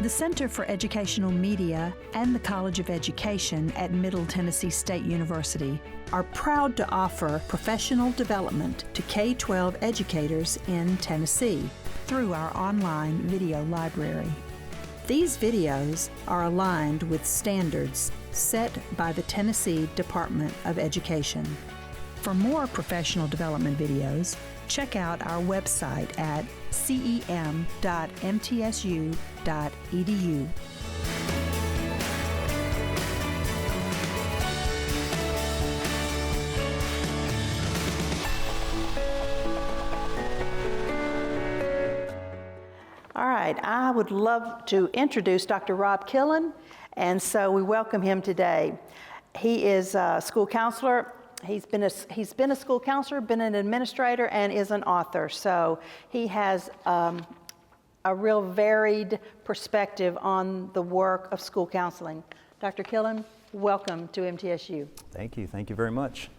The Center for Educational Media and the College of Education at Middle Tennessee State University are proud to offer professional development to K-12 educators in Tennessee through our online video library. These videos are aligned with standards set by the Tennessee Department of Education. For more professional development videos, check out our website at cem.mtsu.edu. All right, I would love to introduce Dr. Rob Killen, and so we welcome him today. He is a school counselor. He's been a school counselor, been an administrator, and is an author. So he has a real varied perspective on the work of school counseling. Dr. Killen, welcome to MTSU. Thank you. Thank you very much.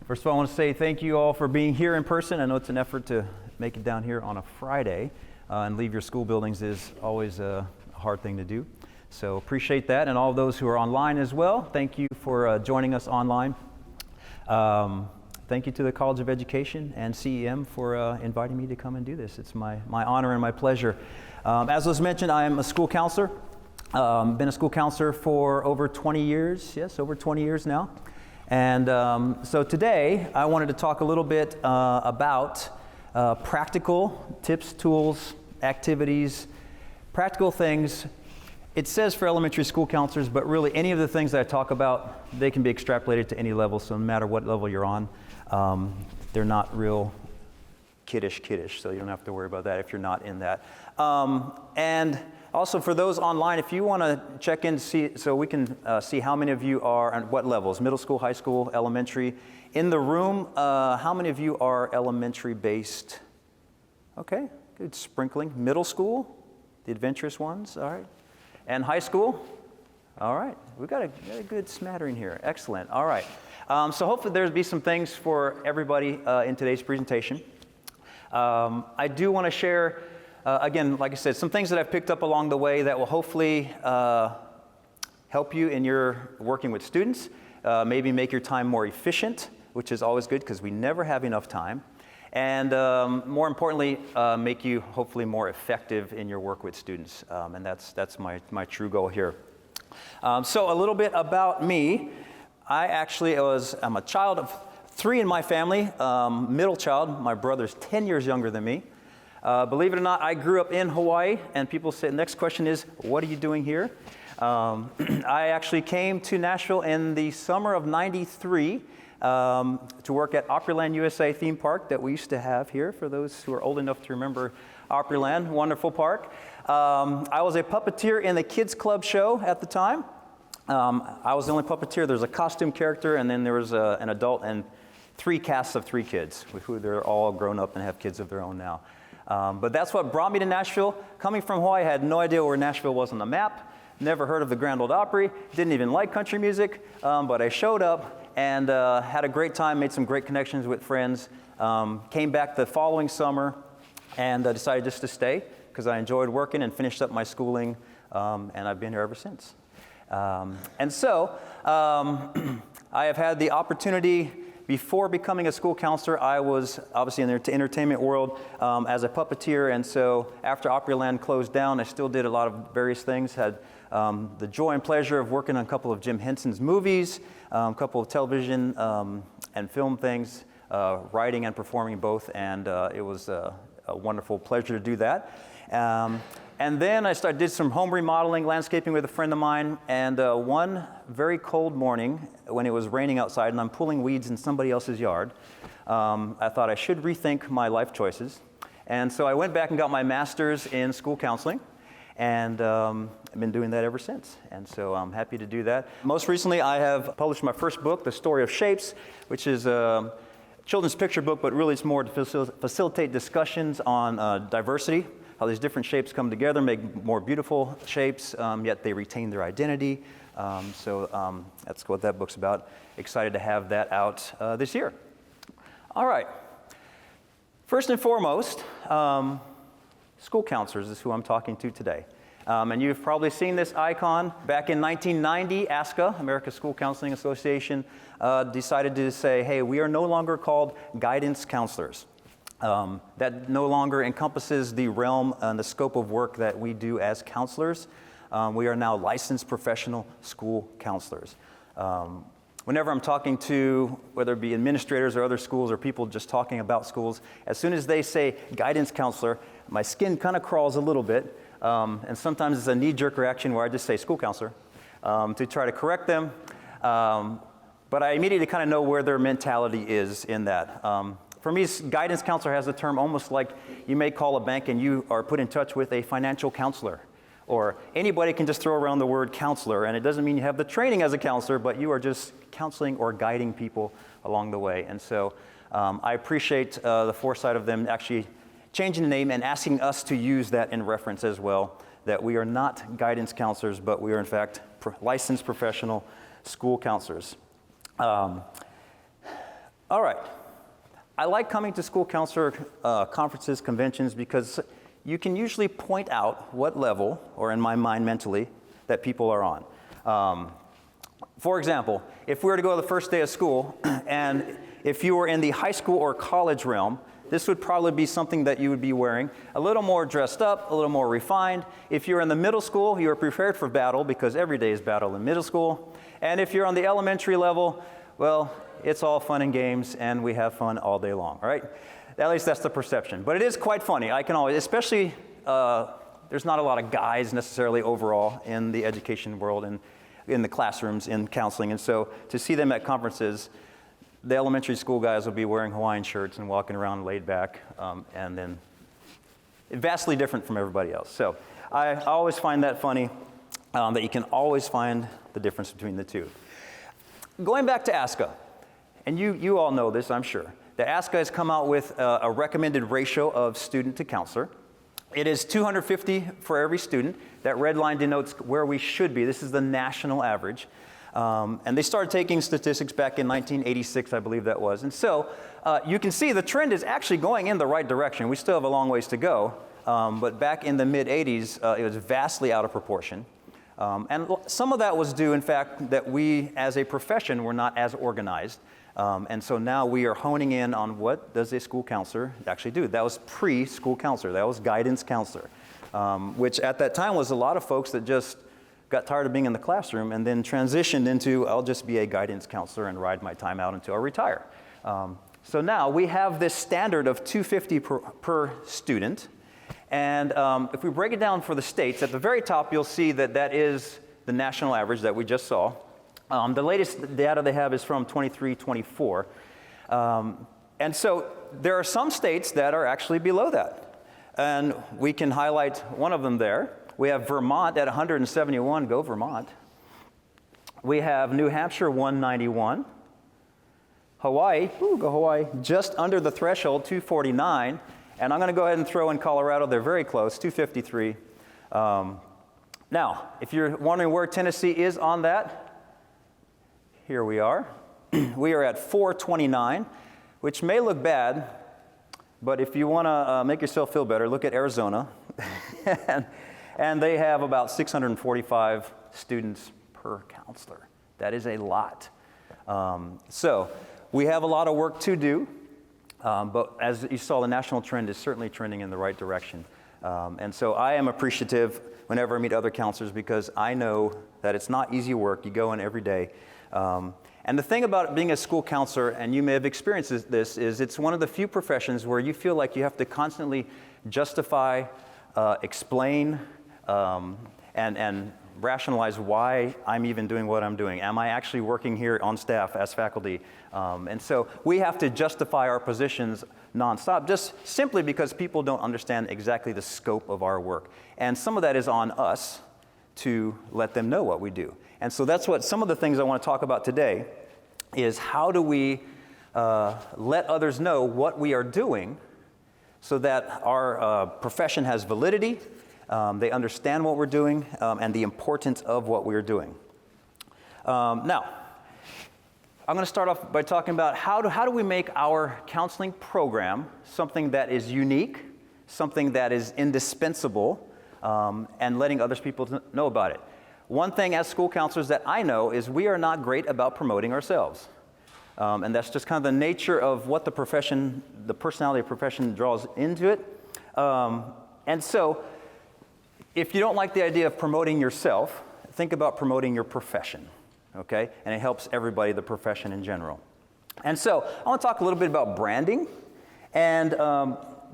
First of all, I want to say thank you all for being here in person. I know it's an effort to make it down here on a Friday, and leave your school buildings is always a hard thing to do. So appreciate that, and all of those who are online as well. Thank you for joining us online. Thank you to the College of Education and CEM for inviting me to come and do this. It's my honor and my pleasure. As was mentioned, I am a school counselor. Been a school counselor for over 20 years. Yes, over 20 years now. And so today I wanted to talk a little bit about practical tips, tools, activities, practical things. It says for elementary school counselors, but really any of the things that I talk about, they can be extrapolated to any level, so no matter what level you're on, they're not real kiddish, so you don't have to worry about that if you're not in that. And also for those online, if you want to check in to see, so we can see how many of you are on what levels, middle school, high school, elementary. In the room, how many of you are elementary based? Okay, good sprinkling. Middle school, the adventurous ones, all right. And high school? All right, we've got a good smattering here. Excellent, all right. So hopefully there'll be some things for everybody in today's presentation. I do want to share, again, like I said, some things that I've picked up along the way that will hopefully help you in your working with students, maybe make your time more efficient, which is always good because we never have enough time. And more importantly, make you hopefully more effective in your work with students. And that's my true goal here. So a little bit about me. I'm a child of 3 in my family, middle child. My brother's 10 years younger than me. Believe it or not, I grew up in Hawaii, and people say, the next question is, what are you doing here? I actually came to Nashville in the summer of '93. To work at Opryland USA theme park that we used to have here, for those who are old enough to remember Opryland, wonderful park. I was a puppeteer in the kids club show at the time. I was the only puppeteer. There's a costume character, and then there was an adult and 3 casts of 3 kids, who they're all grown up and have kids of their own now. But that's what brought me to Nashville. Coming from Hawaii, I had no idea where Nashville was on the map. Never heard of the Grand Ole Opry. Didn't even like country music, but I showed up and had a great time, made some great connections with friends. Came back the following summer and decided just to stay because I enjoyed working and finished up my schooling, and I've been here ever since. And so I have had the opportunity, before becoming a school counselor, I was obviously in the entertainment world as a puppeteer, and so after Opryland closed down, I still did a lot of various things, had the joy and pleasure of working on a couple of Jim Henson's movies, a couple of television and film things, writing and performing both, and it was a wonderful pleasure to do that. And then I did some home remodeling, landscaping with a friend of mine, and one very cold morning when it was raining outside and I'm pulling weeds in somebody else's yard, I thought I should rethink my life choices. And so I went back and got my master's in school counseling, and I've been doing that ever since. And so I'm happy to do that. Most recently, I have published my first book, The Story of Shapes, which is a children's picture book, but really it's more to facilitate discussions on diversity, how these different shapes come together, make more beautiful shapes, yet they retain their identity. So that's what that book's about. Excited to have that out this year. All right. First and foremost, school counselors is who I'm talking to today. And you've probably seen this icon. Back in 1990, ASCA, American School Counseling Association, decided to say, hey, we are no longer called guidance counselors. That no longer encompasses the realm and the scope of work that we do as counselors. We are now licensed professional school counselors. Whenever I'm talking to, whether it be administrators or other schools or people just talking about schools, as soon as they say guidance counselor, my skin kind of crawls a little bit. And sometimes it's a knee-jerk reaction where I just say school counselor to try to correct them. But I immediately kind of know where their mentality is in that. For me, guidance counselor has the term almost like you may call a bank and you are put in touch with a financial counselor. Or anybody can just throw around the word counselor, and it doesn't mean you have the training as a counselor, but you are just counseling or guiding people along the way. And so I appreciate the foresight of them actually changing the name and asking us to use that in reference as well, that we are not guidance counselors, but we are in fact licensed professional school counselors. All right. I like coming to school counselor conferences, conventions, because you can usually point out what level, or in my mind mentally, that people are on. For example, if we were to go to the first day of school, and if you were in the high school or college realm, this would probably be something that you would be wearing a little more dressed up, a little more refined. If you're in the middle school, you're prepared for battle, because every day is battle in middle school. And if you're on the elementary level, well, it's all fun and games, and we have fun all day long, all right? At least that's the perception. But it is quite funny. I can always, especially, there's not a lot of guys necessarily overall in the education world and in the classrooms, in counseling. And so to see them at conferences, the elementary school guys will be wearing Hawaiian shirts and walking around laid back, and then vastly different from everybody else. So I always find that funny, that you can always find the difference between the two. Going back to ASCA, and you all know this, I'm sure. The ASCA has come out with a recommended ratio of student to counselor. It is 250 for every student. That red line denotes where we should be. This is the national average. And they started taking statistics back in 1986, I believe that was. And so you can see the trend is actually going in the right direction. We still have a long ways to go. But back in the mid-'80s, it was vastly out of proportion. And some of that was due, in fact, that we as a profession were not as organized. And so now we are honing in on what does a school counselor actually do. That was pre-school counselor. That was guidance counselor, which at that time was a lot of folks that just got tired of being in the classroom and then transitioned into, I'll just be a guidance counselor and ride my time out until I retire. So now we have this standard of 250 per student. And if we break it down for the states, at the very top, you'll see that that is the national average that we just saw. The latest data they have is from 23-24. And so there are some states that are actually below that. And we can highlight one of them there. We have Vermont at 171, go Vermont. We have New Hampshire, 191. Hawaii, go Hawaii, just under the threshold, 249. And I'm going to go ahead and throw in Colorado, they're very close, 253. Now, if you're wondering where Tennessee is on that, here we are. We are at 429, which may look bad, but if you want to make yourself feel better, look at Arizona. And they have about 645 students per counselor. That is a lot. So we have a lot of work to do, but as you saw, the national trend is certainly trending in the right direction. And so I am appreciative whenever I meet other counselors because I know that it's not easy work. You go in every day. And the thing about being a school counselor, and you may have experienced this, is it's one of the few professions where you feel like you have to constantly justify, explain, and rationalize why I'm even doing what I'm doing. Am I actually working here on staff as faculty? And so we have to justify our positions nonstop, just simply because people don't understand exactly the scope of our work. And some of that is on us to let them know what we do. And so that's what some of the things I want to talk about today is how do we let others know what we are doing so that our profession has validity, they understand what we're doing, and the importance of what we're doing. Now, I'm going to start off by talking about how do we make our counseling program something that is unique, something that is indispensable, and letting other people know about it. One thing as school counselors that I know is we are not great about promoting ourselves. And that's just kind of the nature of what the profession, the personality of profession draws into it. And so if you don't like the idea of promoting yourself, think about promoting your profession, okay? And it helps everybody, the profession in general. And so I want to talk a little bit about branding. And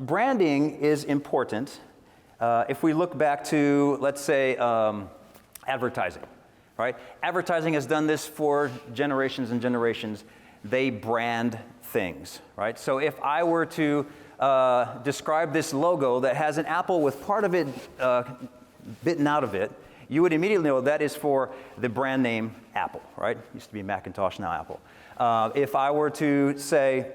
branding is important. If we look back to, let's say, advertising, right? Advertising has done this for generations and generations. They brand things, right? So if I were to describe this logo that has an apple with part of it bitten out of it, you would immediately know that is for the brand name Apple, right? Used to be Macintosh, now Apple. If I were to say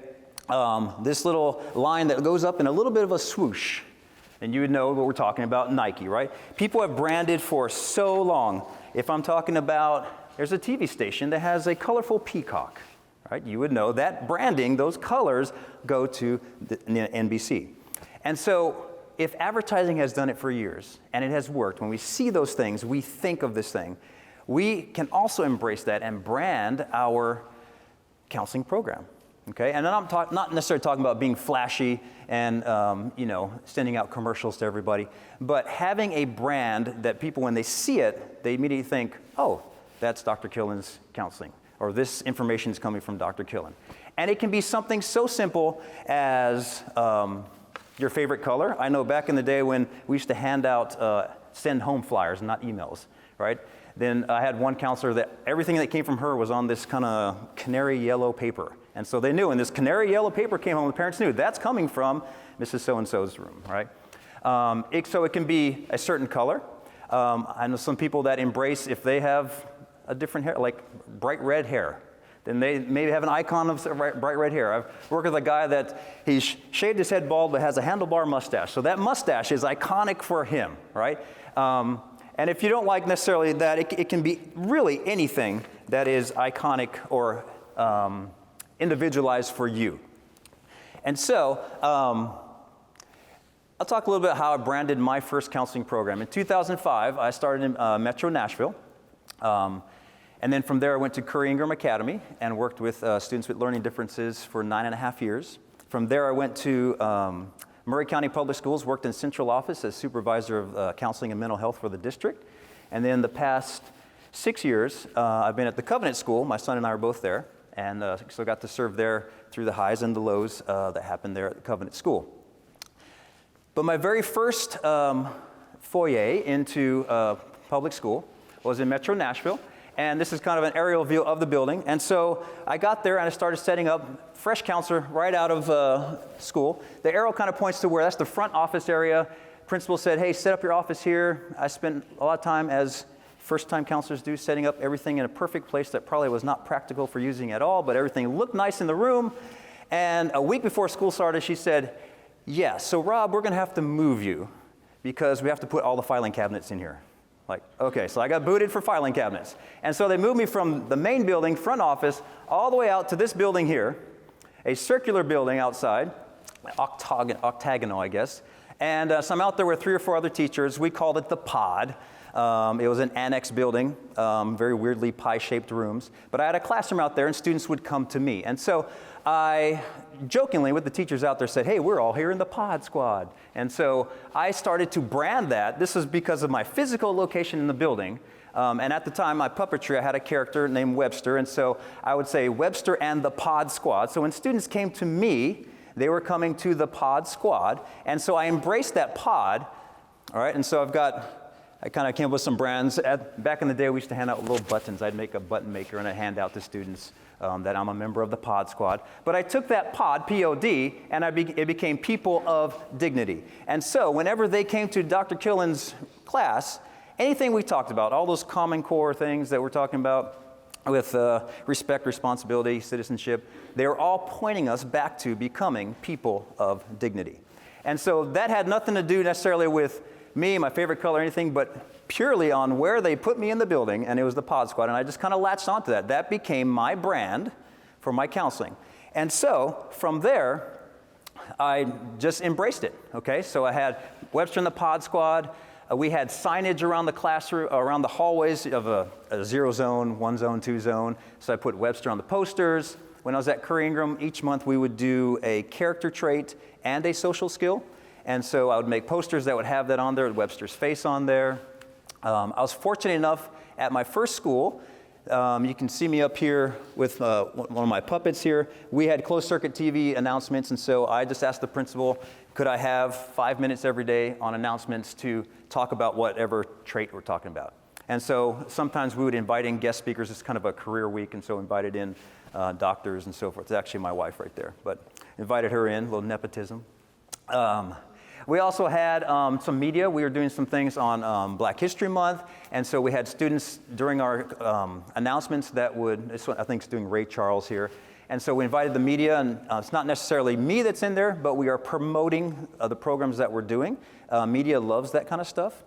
this little line that goes up in a little bit of a swoosh, then you would know what we're talking about, Nike, right? People have branded for so long. If I'm talking about, there's a TV station that has a colorful peacock, right? You would know that branding, those colors, go to the NBC. And so if advertising has done it for years, and it has worked, when we see those things, we think of this thing, we can also embrace that and brand our counseling program, okay? And then I'm not necessarily talking about being flashy and, sending out commercials to everybody, but having a brand that people, when they see it, they immediately think, oh, that's Dr. Killen's counseling, or this information is coming from Dr. Killen. And it can be something so simple as your favorite color. I know back in the day when we used to hand out, send home flyers, not emails, right? Then I had one counselor that everything that came from her was on this kind of canary yellow paper. And so they knew when this canary yellow paper came home, the parents knew that's coming from Mrs. So-and-so's room, right? So it can be a certain color. I know some people that embrace, if they have a different hair, like bright red hair, then they maybe have an icon of bright red hair. I've worked with a guy that he's shaved his head bald but has a handlebar mustache. So that mustache is iconic for him, right? And if you don't like necessarily that, it can be really anything that is iconic or individualized for you. And so I'll talk a little bit how I branded my first counseling program. In 2005, I started in Metro Nashville. And then from there, I went to Curry Ingram Academy and worked with students with learning differences for 9.5 years. From there, I went to Murray County Public Schools, worked in central office as supervisor of counseling and mental health for the district. And then the past 6 years, I've been at the Covenant School. My son and I are both there. And so I got to serve there through the highs and the lows that happened there at the Covenant School. But my very first foyer into public school was in Metro Nashville. And this is kind of an aerial view of the building. And so I got there and I started setting up, fresh counselor right out of school. The arrow kind of points to where that's the front office area. Principal said, hey, set up your office here. I spent a lot of time, as first-time counselors do, setting up everything in a perfect place that probably was not practical for using at all, but everything looked nice in the room. And a week before school started, she said, yeah, so Rob, we're going to have to move you because we have to put all the filing cabinets in here. Like, okay, so I got booted for filing cabinets. And so they moved me from the main building, front office, all the way out to this building here, a circular building outside, octagonal, I guess. And so I'm out there with 3 or 4 other teachers. We called it the pod. It was an annex building, very weirdly pie-shaped rooms. But I had a classroom out there, and students would come to me. And so I jokingly, with the teachers out there, said, hey, we're all here in the pod squad. And so I started to brand that. This is because of my physical location in the building. And at the time, my puppetry, I had a character named Webster. And so I would say Webster and the pod squad. So when students came to me, they were coming to the pod squad. And so I embraced that pod. All right, and so I kind of came up with some brands. Back in the day, we used to hand out little buttons. I'd make a button maker and I'd hand out to students that I'm a member of the pod squad. But I took that pod, P-O-D, and it became People of Dignity. And so whenever they came to Dr. Killen's class, anything we talked about, all those common core things that we're talking about with respect, responsibility, citizenship, they were all pointing us back to becoming people of dignity. And so that had nothing to do necessarily with me, my favorite color, anything, but purely on where they put me in the building, and it was the pod squad, and I just kind of latched onto that. That became my brand for my counseling. And so from there, I just embraced it, okay? So I had Webster and the pod squad. We had signage around the classroom, around the hallways of a 0 zone, 1 zone, 2 zone. So I put Webster on the posters. When I was at Curry Ingram, each month we would do a character trait and a social skill. And so I would make posters that would have that on there, with Webster's face on there. I was fortunate enough at my first school, you can see me up here with one of my puppets here. We had closed circuit TV announcements, and so I just asked the principal, could I have 5 minutes every day on announcements to talk about whatever trait we're talking about? And so sometimes we would invite in guest speakers. It's kind of a career week, and so invited in doctors and so forth. It's actually my wife right there, but invited her in, a little nepotism. We also had some media. We were doing some things on Black History Month, and so we had students during our announcements that would, I think it's doing Ray Charles here, and so we invited the media, and it's not necessarily me that's in there, but we are promoting the programs that we're doing. Media loves that kind of stuff.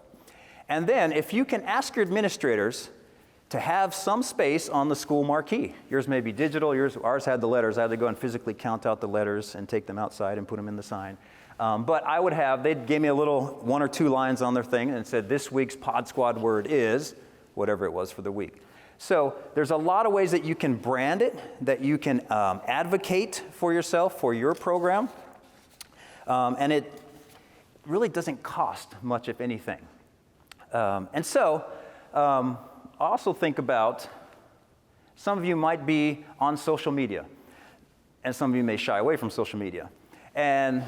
And then if you can ask your administrators to have some space on the school marquee. Yours may be digital, ours had the letters. I had to go and physically count out the letters and take them outside and put them in the sign. But I would have, they gave me a little 1 or 2 lines on their thing and said, this week's Pod Squad word is whatever it was for the week. So there's a lot of ways that you can brand it, that you can advocate for yourself, for your program. And it really doesn't cost much, if anything. And so also think about, some of you might be on social media, and some of you may shy away from social media. And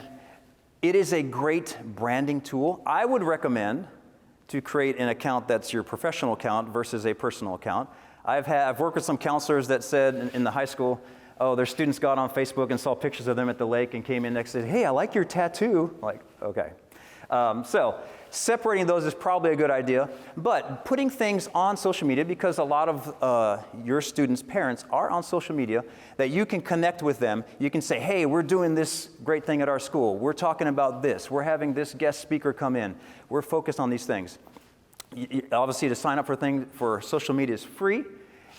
it is a great branding tool. I would recommend to create an account that's your professional account versus a personal account. I've worked with some counselors that said in the high school, oh, their students got on Facebook and saw pictures of them at the lake and came in next and said, hey, I like your tattoo. Like, okay. So separating those is probably a good idea, but putting things on social media, because a lot of your students' parents are on social media, that you can connect with them. You can say, hey, we're doing this great thing at our school. We're talking about this. We're having this guest speaker come in. We're focused on these things. Obviously, to sign up for social media is free,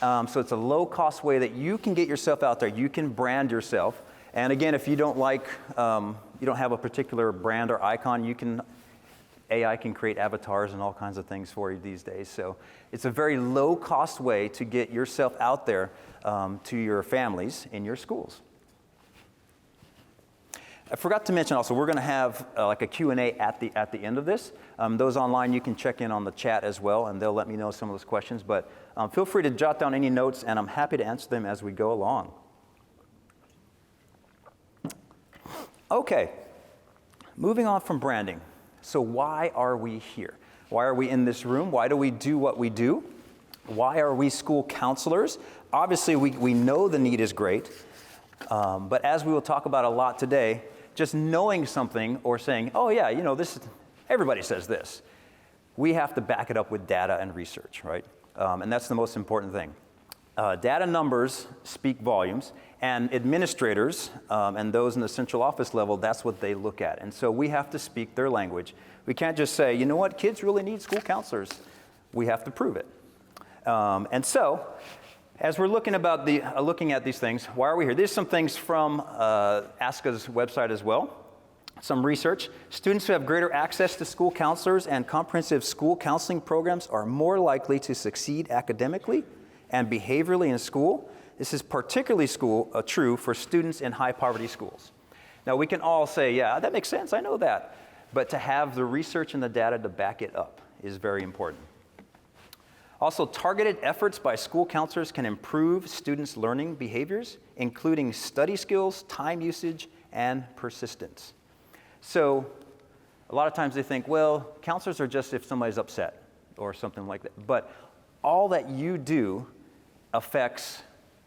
so it's a low-cost way that you can get yourself out there. You can brand yourself. And again, if you don't like, you don't have a particular brand or icon, AI can create avatars and all kinds of things for you these days. So it's a very low-cost way to get yourself out there to your families in your schools. I forgot to mention also, we're going to have like a Q&A at the end of this. Those online, you can check in on the chat as well, and they'll let me know some of those questions. But feel free to jot down any notes, and I'm happy to answer them as we go along. Okay, moving on from branding. So why are we here? Why are we in this room? Why do we do what we do? Why are we school counselors? Obviously, we know the need is great, but as we will talk about a lot today, just knowing something or saying, oh yeah, everybody says this. We have to back it up with data and research, right? And that's the most important thing. Data numbers speak volumes, and administrators and those in the central office level, that's what they look at. And so we have to speak their language. We can't just say, you know what, kids really need school counselors. We have to prove it. And so, as we're looking at these things, why are we here? There's some things from ASCA's website as well. Some research. Students who have greater access to school counselors and comprehensive school counseling programs are more likely to succeed academically and behaviorally in school. This is particularly true for students in high-poverty schools. Now, we can all say, yeah, that makes sense, I know that. But to have the research and the data to back it up is very important. Also, targeted efforts by school counselors can improve students' learning behaviors, including study skills, time usage, and persistence. So, a lot of times they think, well, counselors are just if somebody's upset or something like that. But all that you do affects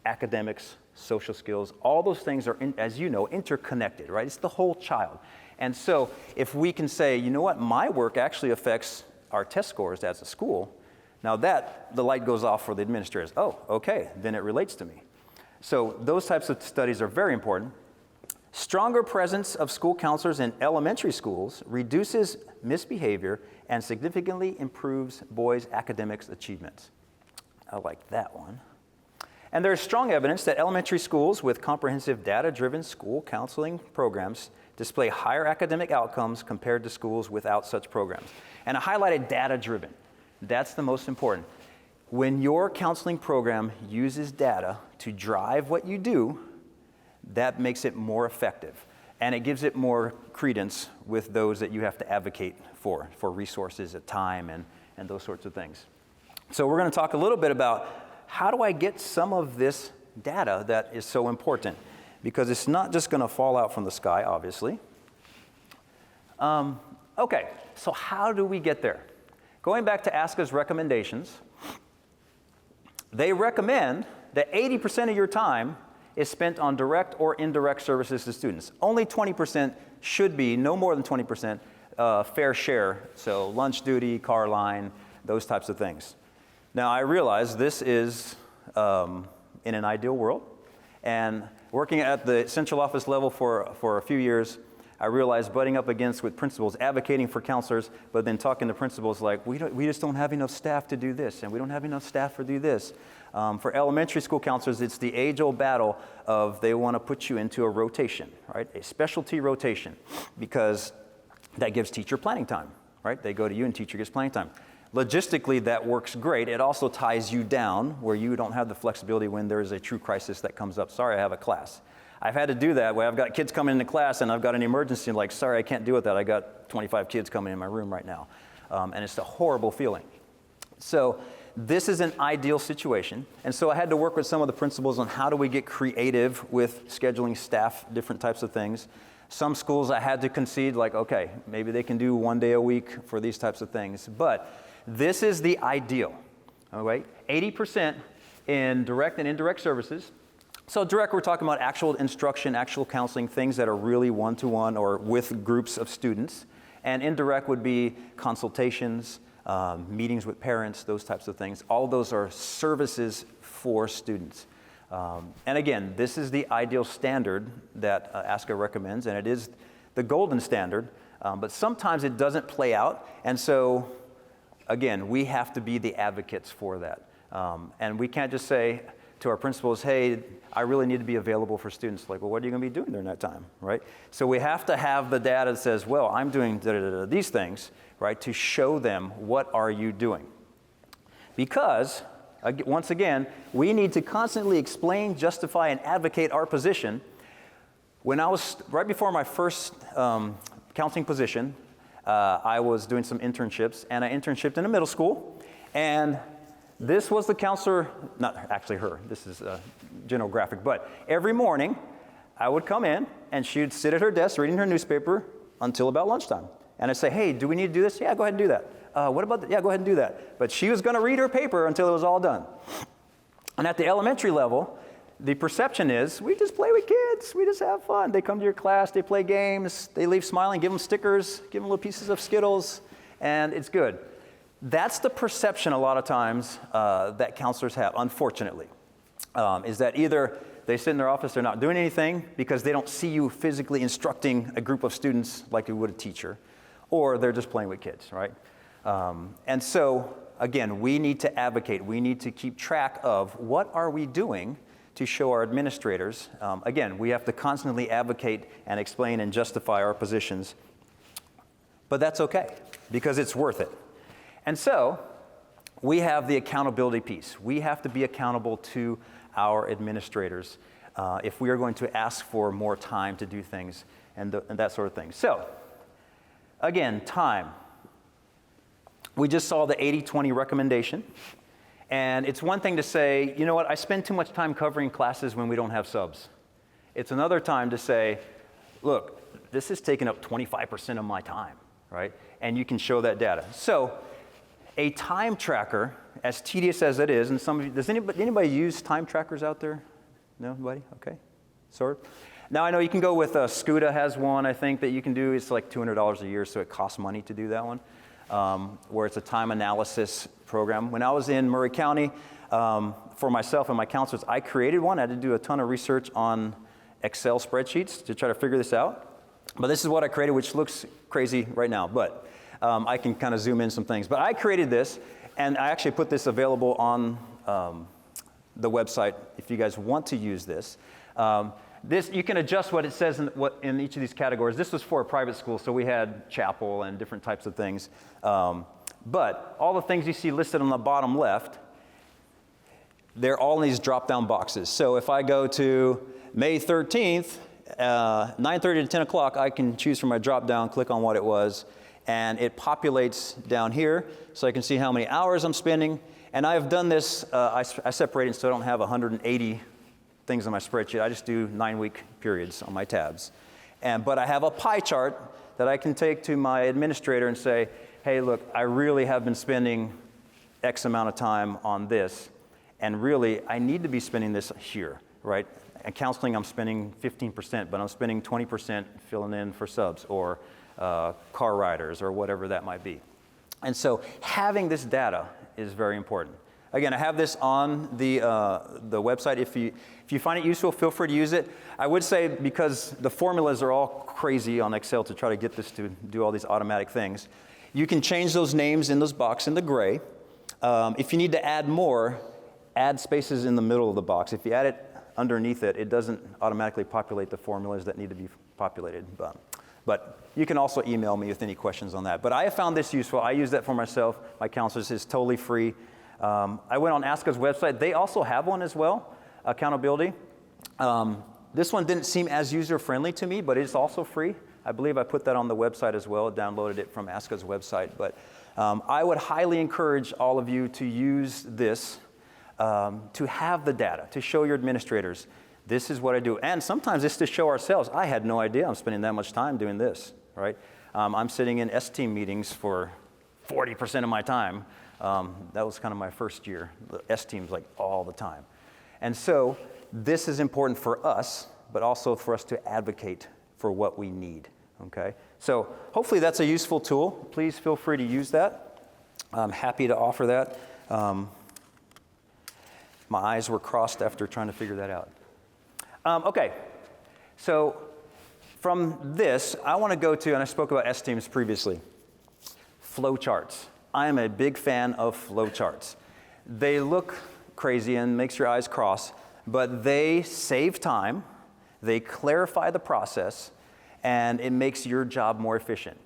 academics, social skills. All those things are, as you know, interconnected, right? It's the whole child. And so if we can say, you know what, my work actually affects our test scores as a school, now the light goes off for the administrators. Oh, okay, then it relates to me. So those types of studies are very important. Stronger presence of school counselors in elementary schools reduces misbehavior and significantly improves boys' academics achievements. I like that one. And there's strong evidence that elementary schools with comprehensive data-driven school counseling programs display higher academic outcomes compared to schools without such programs. And I highlighted data-driven. That's the most important. When your counseling program uses data to drive what you do, that makes it more effective. And it gives it more credence with those that you have to advocate for resources, time, and those sorts of things. So we're going to talk a little bit about how do I get some of this data that is so important, because it's not just going to fall out from the sky, obviously. Okay, so how do we get there? Going back to ASCA's recommendations, they recommend that 80% of your time is spent on direct or indirect services to students. Only 20% should be, no more than 20%, fair share, so lunch duty, car line, those types of things. Now, I realize this is in an ideal world, and working at the central office level for a few years, I realized butting up against with principals, advocating for counselors, but then talking to principals like, we just don't have enough staff to do this, and we don't have enough staff to do this. For elementary school counselors, it's the age-old battle of they want to put you into a rotation, right? A specialty rotation, because that gives teacher planning time, right? They go to you and teacher gets planning time. Logistically, that works great. It also ties you down where you don't have the flexibility when there is a true crisis that comes up. Sorry, I have a class. I've had to do that where I've got kids coming into class and I've got an emergency and like, sorry, I can't deal with that. I got 25 kids coming in my room right now. And it's a horrible feeling. So this is an ideal situation. And so I had to work with some of the principals on how do we get creative with scheduling staff, different types of things. Some schools I had to concede like, okay, maybe they can do 1 day a week for these types of things. But this is the ideal, all right? 80% in direct and indirect services. So direct, we're talking about actual instruction, actual counseling, things that are really one-to-one or with groups of students. And indirect would be consultations, meetings with parents, those types of things. All of those are services for students. And again, this is the ideal standard that ASCA recommends, and it is the golden standard, but sometimes it doesn't play out. And so, again, we have to be the advocates for that. And we can't just say to our principals, hey, I really need to be available for students. Like, well, what are you going to be doing during that time, right? So we have to have the data that says, well, I'm doing these things, right, to show them what are you doing. Because, once again, we need to constantly explain, justify, and advocate our position. When I was, right before my first counseling position, I was doing some internships, and I internshiped in a middle school, and this was the counselor, not actually her, this is a general graphic, but every morning I would come in and she'd sit at her desk reading her newspaper until about lunchtime. And I'd say, hey, do we need to do this? Yeah, go ahead and do that. What about that? Yeah, go ahead and do that. But she was going to read her paper until it was all done. And at the elementary level, the perception is we just play with kids. We just have fun. They come to your class, they play games, they leave smiling, give them stickers, give them little pieces of Skittles, and it's good. That's the perception a lot of times that counselors have, unfortunately, is that either they sit in their office, they're not doing anything because they don't see you physically instructing a group of students like you would a teacher, or they're just playing with kids, right? And so, again, we need to advocate. We need to keep track of what are we doing to show our administrators. Again, we have to constantly advocate and explain and justify our positions. But that's okay, because it's worth it. And so, we have the accountability piece. We have to be accountable to our administrators if we are going to ask for more time to do things and that sort of thing. So, again, time. We just saw the 80-20 recommendation. And it's one thing to say, you know what, I spend too much time covering classes when we don't have subs. It's another time to say, look, this is taking up 25% of my time, right? And you can show that data. So, a time tracker, as tedious as it is, and some of you, does anybody use time trackers out there? Nobody? Okay, sort of. Now I know you can go with SCUDA has one, I think, that you can do. It's like $200 a year, so it costs money to do that one, where it's a time analysis program. When I was in Murray County, for myself and my counselors, I created one. I had to do a ton of research on Excel spreadsheets to try to figure this out. But this is what I created, which looks crazy right now, but I can kind of zoom in some things. But I created this, and I actually put this available on the website if you guys want to use this. This, you can adjust what it says in each of these categories. This was for a private school, so we had chapel and different types of things. But all the things you see listed on the bottom left, they're all in these drop-down boxes. So if I go to May 13th, 9:30 to 10 o'clock, I can choose from my drop-down, click on what it was, and it populates down here, so I can see how many hours I'm spending. And I've done this, I separated so I don't have 180 things on my spreadsheet. I just do 9-week periods on my tabs. But I have a pie chart that I can take to my administrator and say, hey, look, I really have been spending X amount of time on this, and really, I need to be spending this here, right? And counseling, I'm spending 15%, but I'm spending 20% filling in for subs or car riders or whatever that might be. And so having this data is very important. Again, I have this on the website. If you find it useful, feel free to use it. I would say, because the formulas are all crazy on Excel to try to get this to do all these automatic things, you can change those names in those boxes in the gray. If you need to add more, add spaces in the middle of the box. If you add it underneath it, it doesn't automatically populate the formulas that need to be populated. But you can also email me with any questions on that. But I have found this useful. I use that for myself. My counselors. It's totally free. I went on ASCA's website. They also have one as well, accountability. This one didn't seem as user-friendly to me, but it's also free. I believe I put that on the website as well, downloaded it from ASCA's website. But I would highly encourage all of you to use this to have the data, to show your administrators, this is what I do. And sometimes it's to show ourselves, I had no idea I'm spending that much time doing this, right? I'm sitting in S-team meetings for 40% of my time. That was kind of my first year. The S-team's like all the time. And so this is important for us, but also for us to advocate for what we need, okay? So hopefully that's a useful tool. Please feel free to use that. I'm happy to offer that. My eyes were crossed after trying to figure that out. Okay, so from this, I want to go to, and I spoke about S-teams previously, flow charts. I am a big fan of flow charts. They look crazy and makes your eyes cross, but they save time, they clarify the process, and it makes your job more efficient.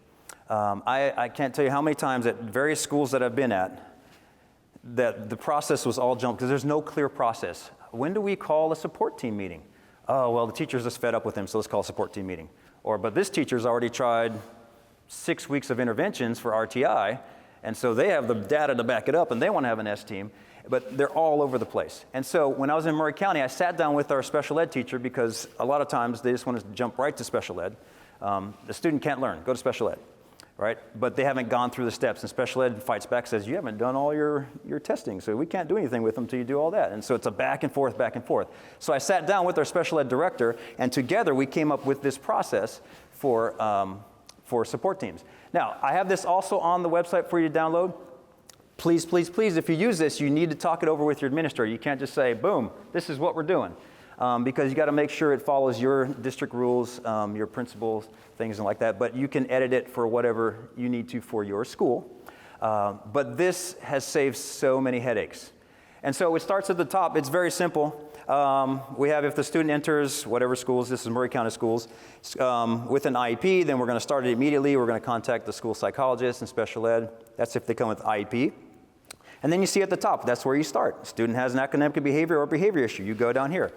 I can't tell you how many times at various schools that I've been at that the process was all jumped because there's no clear process. When do we call a support team meeting? Oh, well, the teacher's just fed up with him, so let's call a support team meeting. Or, but this teacher's already tried 6 weeks of interventions for RTI, and so they have the data to back it up, and they want to have an S-team, but they're all over the place. And so when I was in Murray County, I sat down with our special ed teacher because a lot of times they just want to jump right to special ed. The student can't learn, go to special ed, right? But they haven't gone through the steps, and special ed fights back, says, you haven't done all your testing, so we can't do anything with them until you do all that. And so it's a back and forth, back and forth. So I sat down with our special ed director, and together we came up with this process for support teams. Now, I have this also on the website for you to download. Please, please, please, if you use this, you need to talk it over with your administrator. You can't just say, boom, this is what we're doing. Because you got to make sure it follows your district rules, your principles, things like that. But you can edit it for whatever you need to for your school. But this has saved so many headaches. And so it starts at the top. It's very simple. We have, if the student enters whatever schools, this is Murray County Schools, with an IEP, then we're going to start it immediately. We're going to contact the school psychologist and special ed. That's if they come with IEP. And then you see at the top, that's where you start. Student has an academic behavior or behavior issue. You go down here.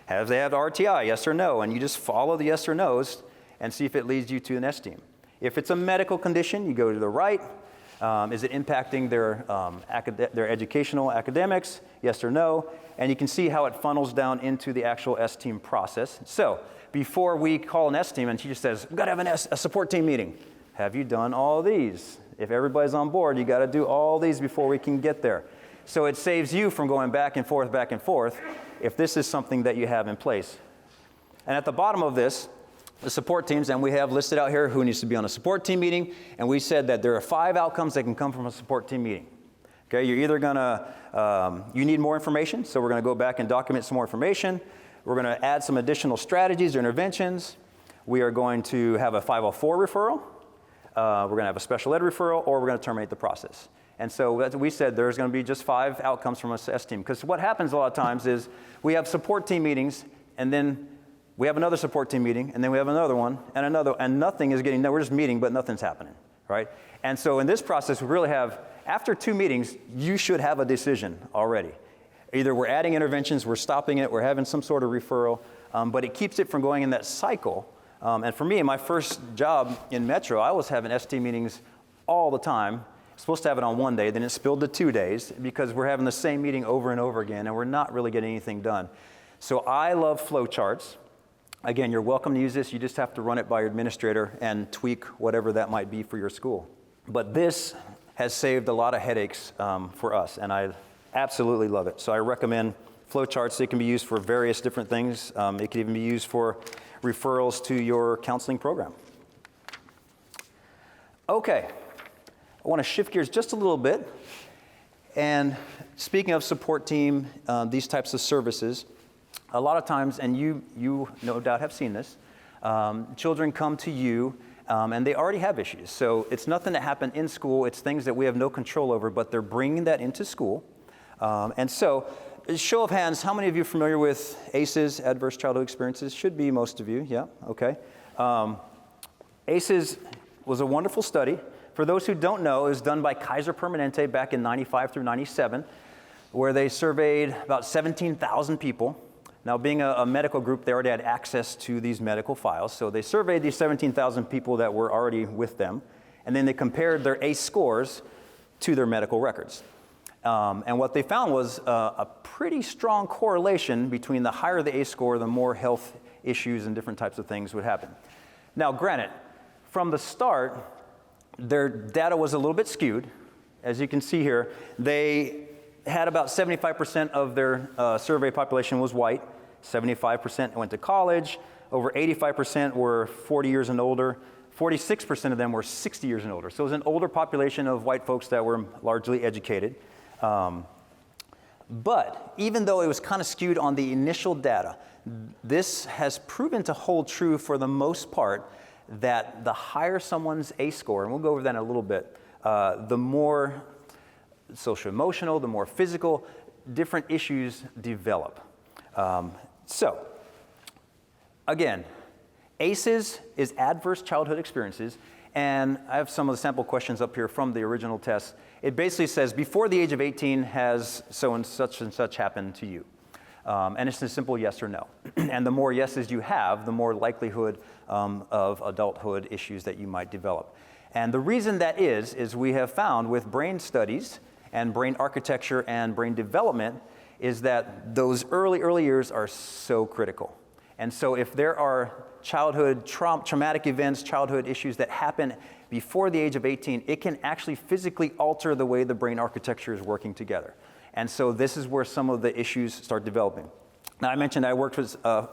Have they have RTI, yes or no? And you just follow the yes or no's and see if it leads you to an S-team. If it's a medical condition, you go to the right. Is it impacting their educational academics? Yes or no? And you can see how it funnels down into the actual S-team process. So before we call an S-team and teacher says, we've got to have a support team meeting. Have you done all these? If everybody's on board, you got to do all these before we can get there. So it saves you from going back and forth, if this is something that you have in place. And at the bottom of this, the support teams, and we have listed out here who needs to be on a support team meeting, and we said that there are 5 outcomes that can come from a support team meeting. Okay, you're either gonna, you need more information, so we're gonna go back and document some more information. We're gonna add some additional strategies or interventions. We are going to have a 504 referral. We're gonna have a special ed referral, or we're gonna terminate the process. And so we said there's going to be just 5 outcomes from a S team. Because what happens a lot of times is we have support team meetings, and then We have another support team meeting, and then we have another one, and another, and nothing is getting, we're just meeting, but nothing's happening, right? And so in this process, we really have, after 2 meetings, you should have a decision already. Either we're adding interventions, we're stopping it, we're having some sort of referral, but it keeps it from going in that cycle. And for me, in my first job in Metro, I was having ST meetings all the time. Supposed to have it on 1 day, then it spilled to 2 days because we're having the same meeting over and over again, and we're not really getting anything done. So I love flow charts. Again, you're welcome to use this. You just have to run it by your administrator and tweak whatever that might be for your school. But this has saved a lot of headaches for us, and I absolutely love it. So I recommend flow charts. It can be used for various different things. It can even be used for referrals to your counseling program. Okay, I want to shift gears just a little bit. And speaking of support team, these types of services, a lot of times, and you no doubt have seen this, children come to you and they already have issues. So it's nothing that happened in school. It's things that we have no control over, but they're bringing that into school. And so, show of hands, how many of you are familiar with ACEs, Adverse Childhood Experiences? Should be most of you, yeah, okay. ACEs was a wonderful study. For those who don't know, it was done by Kaiser Permanente back in 95 through 97, where they surveyed about 17,000 people. Now, being a medical group, they already had access to these medical files. So they surveyed these 17,000 people that were already with them, and then they compared their ACE scores to their medical records. And what they found was a pretty strong correlation between the higher the ACE score, the more health issues and different types of things would happen. Now, granted, from the start, their data was a little bit skewed. As you can see here, they had about 75% of their survey population was white, 75% went to college, over 85% were 40 years and older, 46% of them were 60 years and older. So it was an older population of white folks that were largely educated. But even though it was kind of skewed on the initial data, this has proven to hold true for the most part, that the higher someone's ACE score, and we'll go over that in a little bit, the more social emotional, the more physical, different issues develop. So, again, ACEs is Adverse Childhood Experiences, and I have some of the sample questions up here from the original test. It basically says, before the age of 18 has so and such happened to you. And it's a simple yes or no. And the more yeses you have, the more likelihood of adulthood issues that you might develop. And the reason that is we have found with brain studies and brain architecture and brain development is that those early years are so critical. And so if there are childhood traumatic events, childhood issues that happen before the age of 18, it can actually physically alter the way the brain architecture is working together. And so this is where some of the issues start developing. Now, I mentioned I worked with a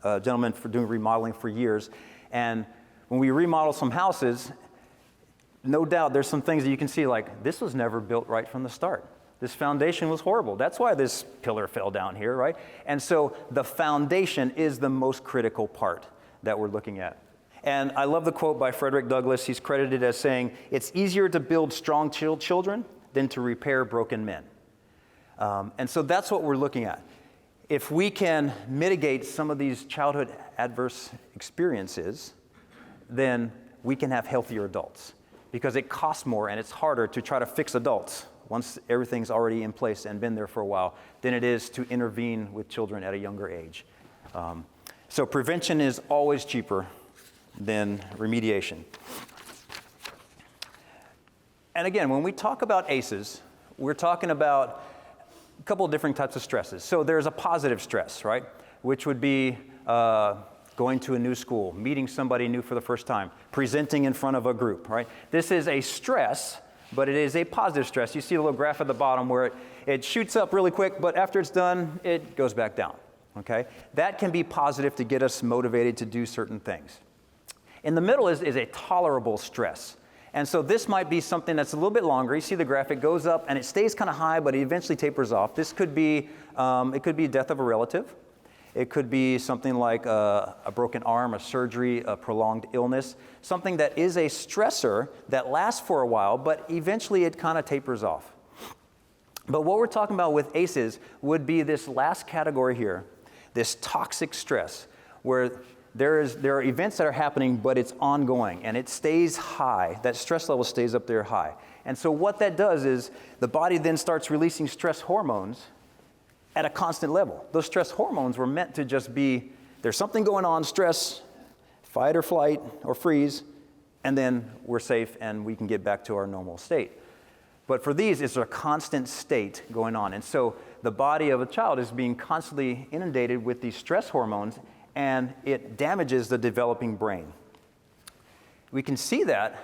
gentleman for doing remodeling for years. And when we remodel some houses, no doubt there's some things that you can see like, this was never built right from the start. This foundation was horrible. That's why this pillar fell down here, right? And so the foundation is the most critical part that we're looking at. And I love the quote by Frederick Douglass. He's credited as saying, "It's easier to build strong children than to repair broken men." And so that's what we're looking at. If we can mitigate some of these childhood adverse experiences, then we can have healthier adults. Because it costs more and it's harder to try to fix adults once everything's already in place and been there for a while than it is to intervene with children at a younger age. So prevention is always cheaper than remediation. And again, when we talk about ACEs, we're talking about a couple of different types of stresses. So there's a positive stress, right? Which would be going to a new school, meeting somebody new for the first time, presenting in front of a group, right? This is a stress, but it is a positive stress. You see a little graph at the bottom where it shoots up really quick, but after it's done, it goes back down, okay? That can be positive to get us motivated to do certain things. In the middle is a tolerable stress. And so this might be something that's a little bit longer. You see the graph, it goes up and it stays kind of high, but it eventually tapers off. This could be, death of a relative. It could be something like a broken arm, a surgery, a prolonged illness, something that is a stressor that lasts for a while, but eventually it kind of tapers off. But what we're talking about with ACEs would be this last category here, this toxic stress, where there are events that are happening, but it's ongoing, and it stays high. That stress level stays up there high. And so what that does is the body then starts releasing stress hormones at a constant level. Those stress hormones were meant to just be, there's something going on, stress, fight or flight or freeze, and then we're safe and we can get back to our normal state. But for these, it's a constant state going on. And so the body of a child is being constantly inundated with these stress hormones, and it damages the developing brain. We can see that,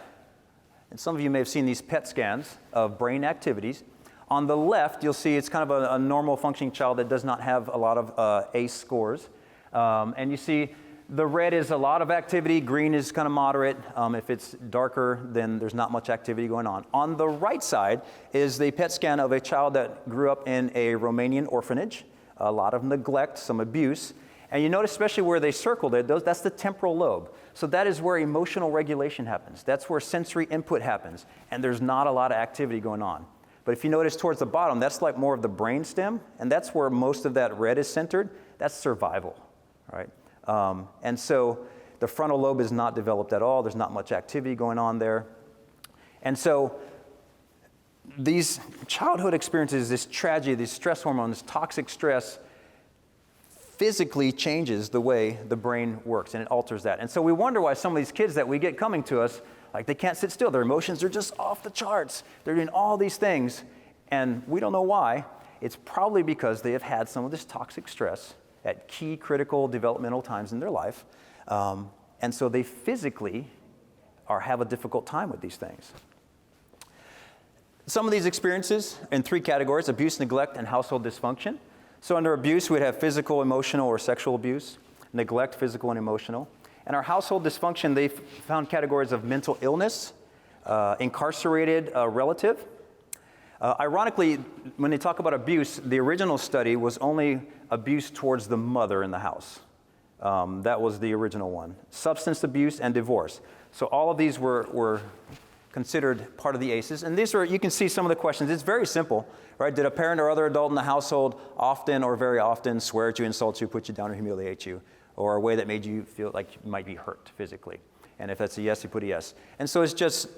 and some of you may have seen these PET scans of brain activities. On the left, you'll see it's kind of a normal functioning child that does not have a lot of ACE scores. And you see the red is a lot of activity, green is kind of moderate. If it's darker, then there's not much activity going on. On the right side is the PET scan of a child that grew up in a Romanian orphanage, a lot of neglect, some abuse. And you notice especially where they circled it, that's the temporal lobe. So that is where emotional regulation happens. That's where sensory input happens. And there's not a lot of activity going on. But if you notice towards the bottom, that's like more of the brain stem, and that's where most of that red is centered. That's survival, right? And so the frontal lobe is not developed at all. There's not much activity going on there. And so these childhood experiences, this tragedy, these stress hormones, toxic stress, physically changes the way the brain works, and it alters that. And so we wonder why some of these kids that we get coming to us, like they can't sit still. Their emotions are just off the charts. They're doing all these things, and we don't know why. It's probably because they have had some of this toxic stress at key critical developmental times in their life. And so they physically have a difficult time with these things. Some of these experiences in 3 categories: abuse, neglect, and household dysfunction. So under abuse, we'd have physical, emotional, or sexual abuse. Neglect, physical and emotional. And our household dysfunction, they found categories of mental illness, incarcerated relative. Ironically, when they talk about abuse, the original study was only abuse towards the mother in the house. That was the original one. Substance abuse and divorce. So all of these were considered part of the ACEs. And these are, you can see some of the questions. It's very simple, right? Did a parent or other adult in the household often or very often swear at you, insult you, put you down, or humiliate you, or a way that made you feel like you might be hurt physically? And if that's a yes, you put a yes. And so it's just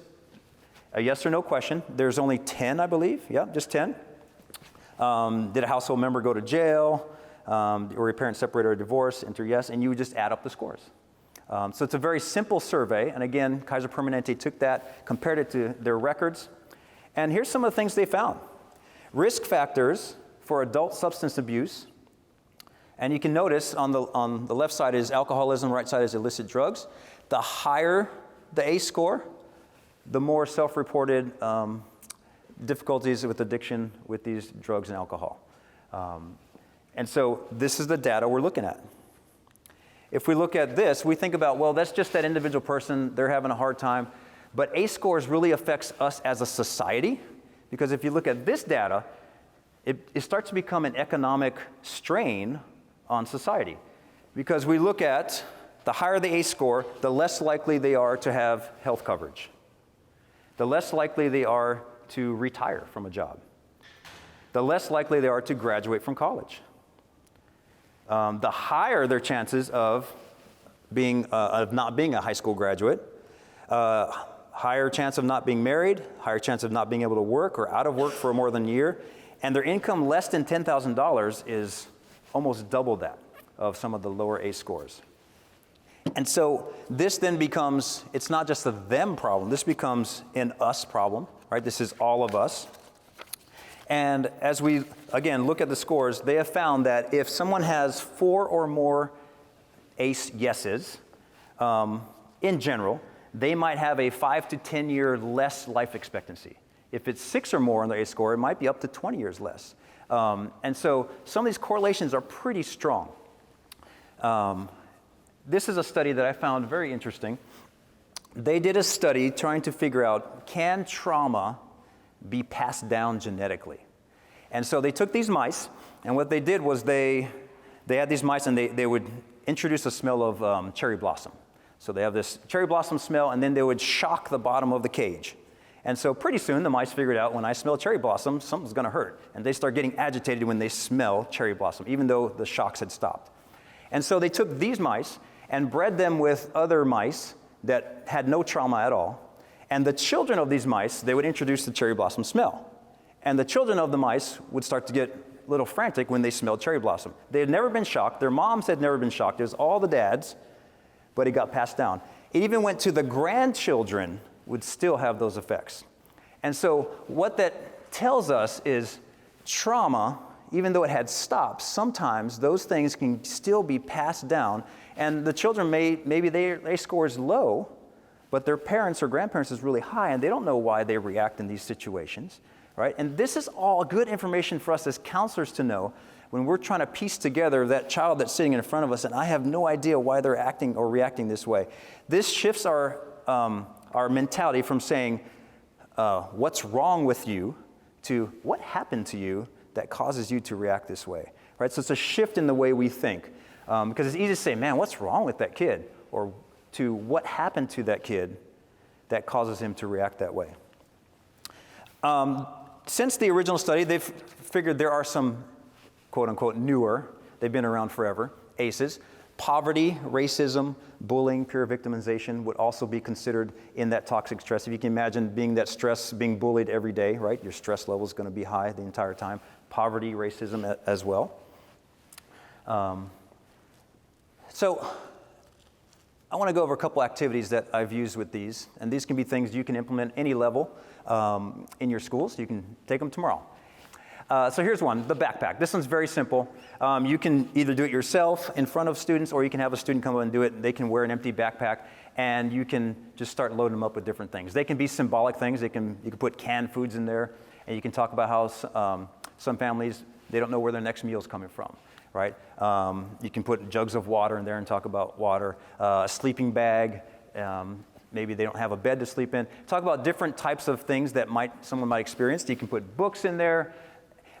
a yes or no question. There's only 10, I believe. Yeah, just 10. Did a household member go to jail? Or your parents separated or divorced? Enter yes, and you would just add up the scores. So it's a very simple survey. And again, Kaiser Permanente took that, compared it to their records. And here's some of the things they found. Risk factors for adult substance abuse. And you can notice on the left side is alcoholism, right side is illicit drugs. The higher the ACE score, the more self-reported difficulties with addiction with these drugs and alcohol. And so this is the data we're looking at. If we look at this, we think about, well, that's just that individual person, they're having a hard time. But ACE scores really affects us as a society, because if you look at this data, it starts to become an economic strain on society. Because we look at the higher the ACE score, the less likely they are to have health coverage. The less likely they are to retire from a job. The less likely they are to graduate from college. The higher their chances of not being a high school graduate, higher chance of not being married, higher chance of not being able to work or out of work for more than a year, and their income less than $10,000 is almost double that of some of the lower ACE scores. And so this then becomes, it's not just a them problem, this becomes an us problem, right? This is all of us. And as we, again, look at the scores, they have found that if someone has 4 or more ACE yeses, in general, they might have a 5 to 10 year less life expectancy. If it's 6 or more on the ACE score, it might be up to 20 years less. And so some of these correlations are pretty strong. This is a study that I found very interesting. They did a study trying to figure out, can trauma be passed down genetically? And so they took these mice, and what they did was they had these mice, and they would introduce a smell of cherry blossom. So they have this cherry blossom smell, and then they would shock the bottom of the cage. And so pretty soon the mice figured out, when I smell cherry blossom, something's going to hurt. And they start getting agitated when they smell cherry blossom, even though the shocks had stopped. And so they took these mice and bred them with other mice that had no trauma at all. And the children of these mice, they would introduce the cherry blossom smell. And the children of the mice would start to get a little frantic when they smelled cherry blossom. They had never been shocked. Their moms had never been shocked. It was all the dads, but it got passed down. It even went to the grandchildren would still have those effects. And so what that tells us is trauma, even though it had stopped, sometimes those things can still be passed down. And the children maybe their score is low, but their parents or grandparents is really high, and they don't know why they react in these situations, right? And this is all good information for us as counselors to know when we're trying to piece together that child that's sitting in front of us, and I have no idea why they're acting or reacting this way. This shifts our mentality from saying, what's wrong with you, to what happened to you that causes you to react this way, right? So it's a shift in the way we think, because it's easy to say, man, what's wrong with that kid? Or to what happened to that kid that causes him to react that way. Since the original study, they've figured there are some quote unquote newer, they've been around forever, ACEs. Poverty, racism, bullying, peer victimization would also be considered in that toxic stress. If you can imagine being that stress, being bullied every day, right? Your stress level is going to be high the entire time. Poverty, racism as well. So I want to go over a couple activities that I've used with these, and these can be things you can implement any level in your schools. You can take them tomorrow. So here's one, the backpack. This one's very simple. You can either do it yourself in front of students, or you can have a student come up and do it. They can wear an empty backpack, and you can just start loading them up with different things. They can be symbolic things. You can put canned foods in there, and you can talk about how some families, they don't know where their next meal is coming from, right? You can put jugs of water in there and talk about water. A sleeping bag. Maybe they don't have a bed to sleep in. Talk about different types of things that someone might experience. You can put books in there.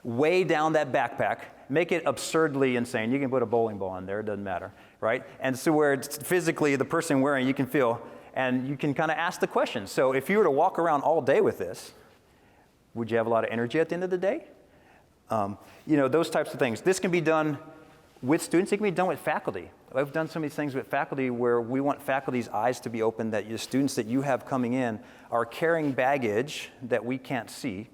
Weigh down that backpack, make it absurdly insane. You can put a bowling ball in there, it doesn't matter, right? And so where it's physically the person wearing, you can feel, and you can kind of ask the question. So if you were to walk around all day with this, would you have a lot of energy at the end of the day? Those types of things. This can be done with students, it can be done with faculty. I've done some of these things with faculty where we want faculty's eyes to be open, that the students that you have coming in are carrying baggage that we can't see,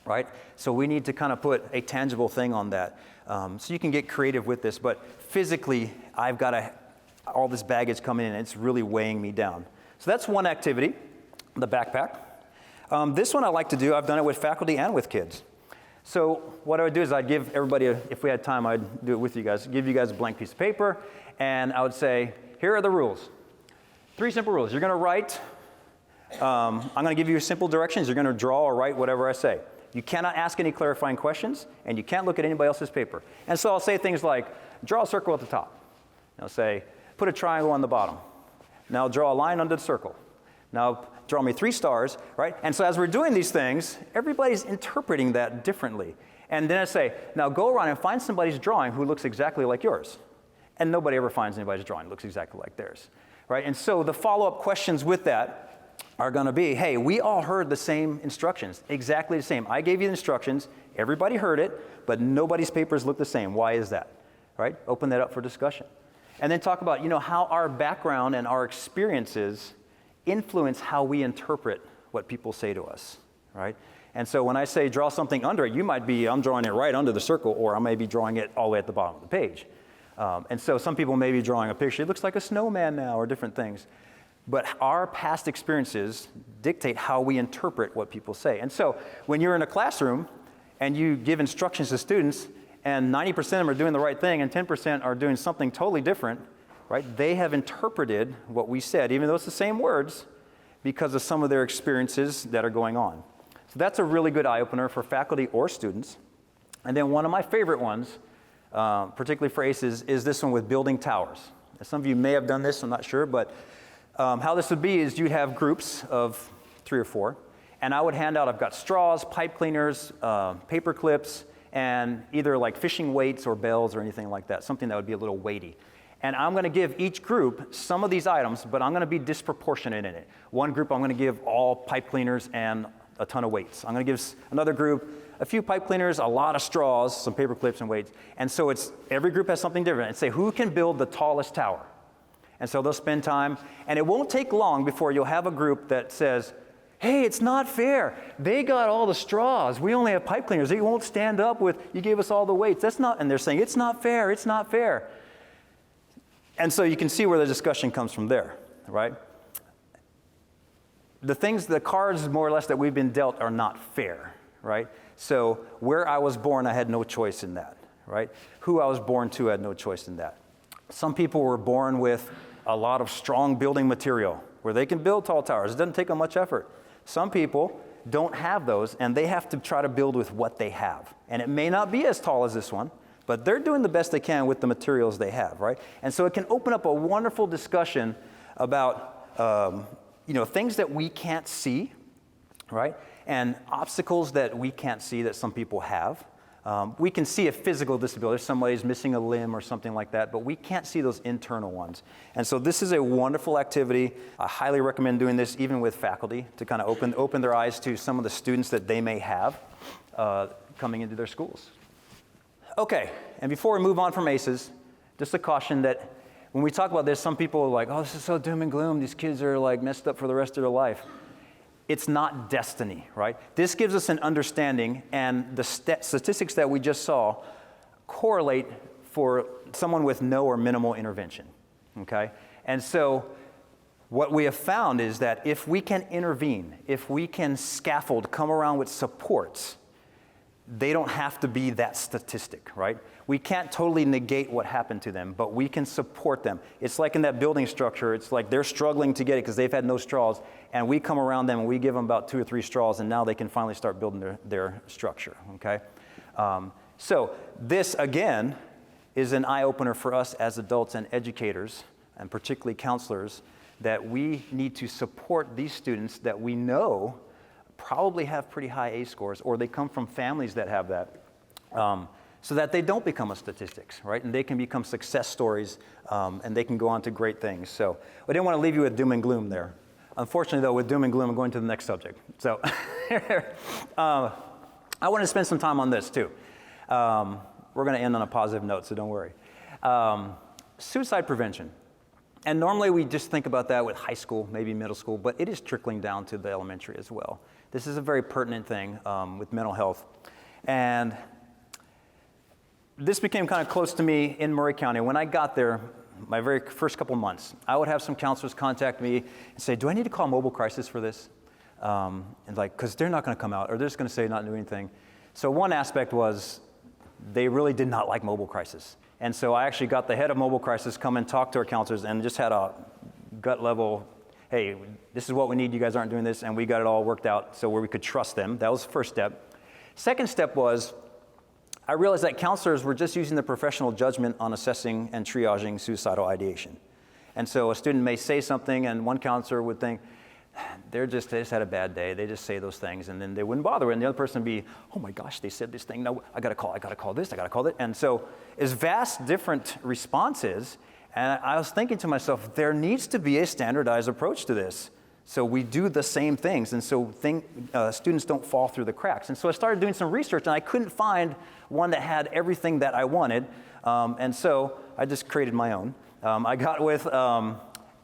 right? So we need to kind of put a tangible thing on that. So you can get creative with this, but physically, I've got all this baggage coming in, and it's really weighing me down. So that's one activity, the backpack. This one I like to do, I've done it with faculty and with kids. So what I would do is I'd give everybody, if we had time, I'd do it with you guys, give you guys a blank piece of paper, and I would say, here are the rules. 3 simple rules. You're going to write, I'm going to give you simple directions. You're going to draw or write whatever I say. You cannot ask any clarifying questions, and you can't look at anybody else's paper. And so I'll say things like, draw a circle at the top. And I'll say, put a triangle on the bottom. Now draw a line under the circle. Now draw me 3 stars, right? And so as we're doing these things, everybody's interpreting that differently. And then I say, now go around and find somebody's drawing who looks exactly like yours. And nobody ever finds anybody's drawing that looks exactly like theirs, right? And so the follow-up questions with that are going to be, hey, we all heard the same instructions, exactly the same. I gave you the instructions, everybody heard it, but nobody's papers look the same. Why is that, right? Open that up for discussion. And then talk about, how our background and our experiences influence how we interpret what people say to us, right? And so when I say draw something under it, you might be, I'm drawing it right under the circle, or I may be drawing it all the way at the bottom of the page. And so some people may be drawing a picture, it looks like a snowman now, or different things. But our past experiences dictate how we interpret what people say. And so when you're in a classroom and you give instructions to students and 90% of them are doing the right thing and 10% are doing something totally different, right? They have interpreted what we said, even though it's the same words, because of some of their experiences that are going on. So that's a really good eye-opener for faculty or students. And then one of my favorite ones, particularly for ACEs, is this one with building towers. Some of you may have done this, I'm not sure, but how this would be is you'd have groups of 3 or 4, and I would hand out, I've got straws, pipe cleaners, paper clips, and either like fishing weights or bells or anything like that, something that would be a little weighty. And I'm going to give each group some of these items, but I'm going to be disproportionate in it. One group I'm going to give all pipe cleaners and a ton of weights. I'm going to give another group a few pipe cleaners, a lot of straws, some paper clips and weights. And so it's every group has something different. And say, who can build the tallest tower? And so they'll spend time, and it won't take long before you'll have a group that says, hey, it's not fair. They got all the straws. We only have pipe cleaners. They won't stand up with, you gave us all the weights. That's not, and they're saying, it's not fair, it's not fair. And so you can see where the discussion comes from there, right? The cards more or less that we've been dealt are not fair, right? So where I was born, I had no choice in that, right? Who I was born to had no choice in that. Some people were born with a lot of strong building material where they can build tall towers. It doesn't take them much effort. Some people don't have those, and they have to try to build with what they have. And it may not be as tall as this one, but they're doing the best they can with the materials they have, right? And so it can open up a wonderful discussion about things that we can't see, right? And obstacles that we can't see that some people have. We can see a physical disability, somebody's missing a limb or something like that, but we can't see those internal ones. And so this is a wonderful activity. I highly recommend doing this even with faculty to kind of open their eyes to some of the students that they may have coming into their schools. Okay, and before we move on from ACEs, just a caution that when we talk about this, some people are like, oh, this is so doom and gloom. These kids are like messed up for the rest of their life. It's not destiny, right? This gives us an understanding, and the statistics that we just saw correlate for someone with no or minimal intervention, okay? And so what we have found is that if we can intervene, if we can scaffold, come around with supports, they don't have to be that statistic, right? We can't totally negate what happened to them, but we can support them. It's like in that building structure, it's like they're struggling to get it because they've had no straws, and we come around them and we give them about 2 or 3 straws, and now they can finally start building their structure, okay? So this, again, is an eye-opener for us as adults and educators, and particularly counselors, that we need to support these students that we know probably have pretty high ACE scores, or they come from families that have that, so that they don't become a statistics, right? And they can become success stories, and they can go on to great things. So I didn't want to leave you with doom and gloom there. Unfortunately, though, with doom and gloom, I'm going to the next subject. So I want to spend some time on this, too. We're going to end on a positive note, so don't worry. Suicide prevention. And normally we just think about that with high school, maybe middle school, but it is trickling down to the elementary as well. This is a very pertinent thing with mental health. And this became kind of close to me in Murray County. When I got there, my very first couple months, I would have some counselors contact me and say, do I need to call mobile crisis for this? And like, because they're not going to come out, or they're just going to say not do anything. So one aspect was they really did not like mobile crisis. And so I actually got the head of mobile crisis come and talk to our counselors and just had a gut level, hey, this is what we need, you guys aren't doing this, and we got it all worked out so where we could trust them. That was the first step. Second step was I realized that counselors were just using their professional judgment on assessing and triaging suicidal ideation. And so a student may say something and one counselor would think, they just had a bad day. They just say those things, and then they wouldn't bother. And the other person would be, oh my gosh, they said this thing. No, I got to call this, I got to call that. And so it's vast different responses. And I was thinking to myself, there needs to be a standardized approach to this. So we do the same things, and so students don't fall through the cracks. And so I started doing some research, and I couldn't find one that had everything that I wanted. And so I just created my own. I got with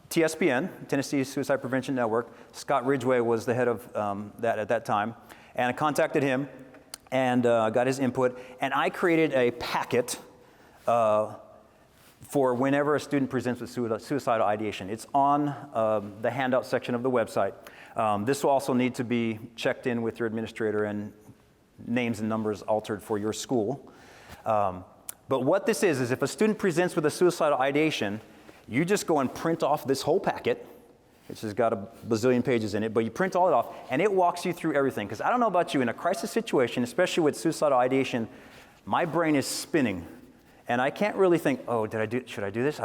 TSPN, Tennessee Suicide Prevention Network. Scott Ridgway was the head of that at that time. And I contacted him and got his input. And I created a packet for whenever a student presents with suicidal ideation. It's on the handout section of the website. This will also need to be checked in with your administrator and names and numbers altered for your school. But what this is if a student presents with a suicidal ideation, you just go and print off this whole packet, which has got a bazillion pages in it, but you print all it off, and it walks you through everything. Because I don't know about you, in a crisis situation, especially with suicidal ideation, my brain is spinning. And I can't really think, oh, should I do this?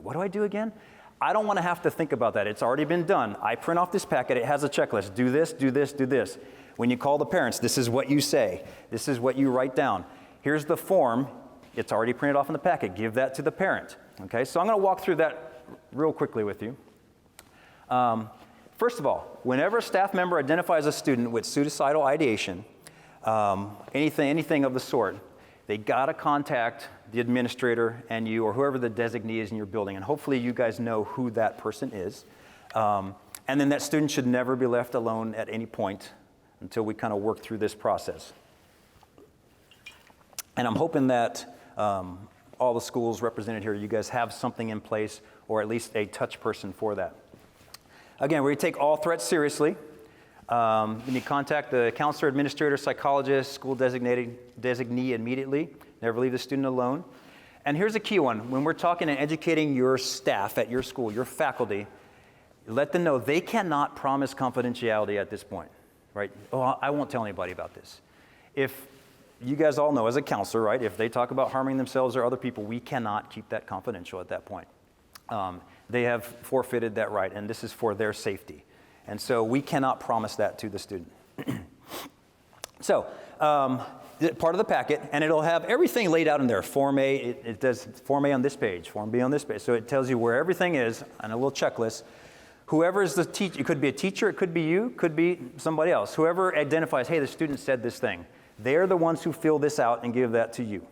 What do I do again? I don't want to have to think about that. It's already been done. I print off this packet. It has a checklist. Do this, do this, do this. When you call the parents, this is what you say. This is what you write down. Here's the form. It's already printed off in the packet. Give that to the parent. Okay, so I'm going to walk through that real quickly with you. First of all, whenever a staff member identifies a student with suicidal ideation, anything of the sort, they got to contact the administrator and you, or whoever the designee is in your building, and hopefully you guys know who that person is. And then that student should never be left alone at any point until we kind of work through this process. And I'm hoping that all the schools represented here, you guys have something in place, or at least a touch person for that. Again, we take all threats seriously. You need to contact the counselor, administrator, psychologist, school designee immediately. Never leave the student alone. And here's a key one. When we're talking and educating your staff at your school, your faculty, let them know they cannot promise confidentiality at this point, right? Oh, I won't tell anybody about this. If you guys all know as a counselor, right, if they talk about harming themselves or other people, we cannot keep that confidential at that point. They have forfeited that right, and this is for their safety. And so we cannot promise that to the student. So, part of the packet, and it'll have everything laid out in there. Form A, it does Form A on this page, Form B on this page. So it tells you where everything is on a little checklist. Whoever is the teacher, it could be a teacher, it could be you, could be somebody else. Whoever identifies, hey, the student said this thing. They're the ones who fill this out and give that to you.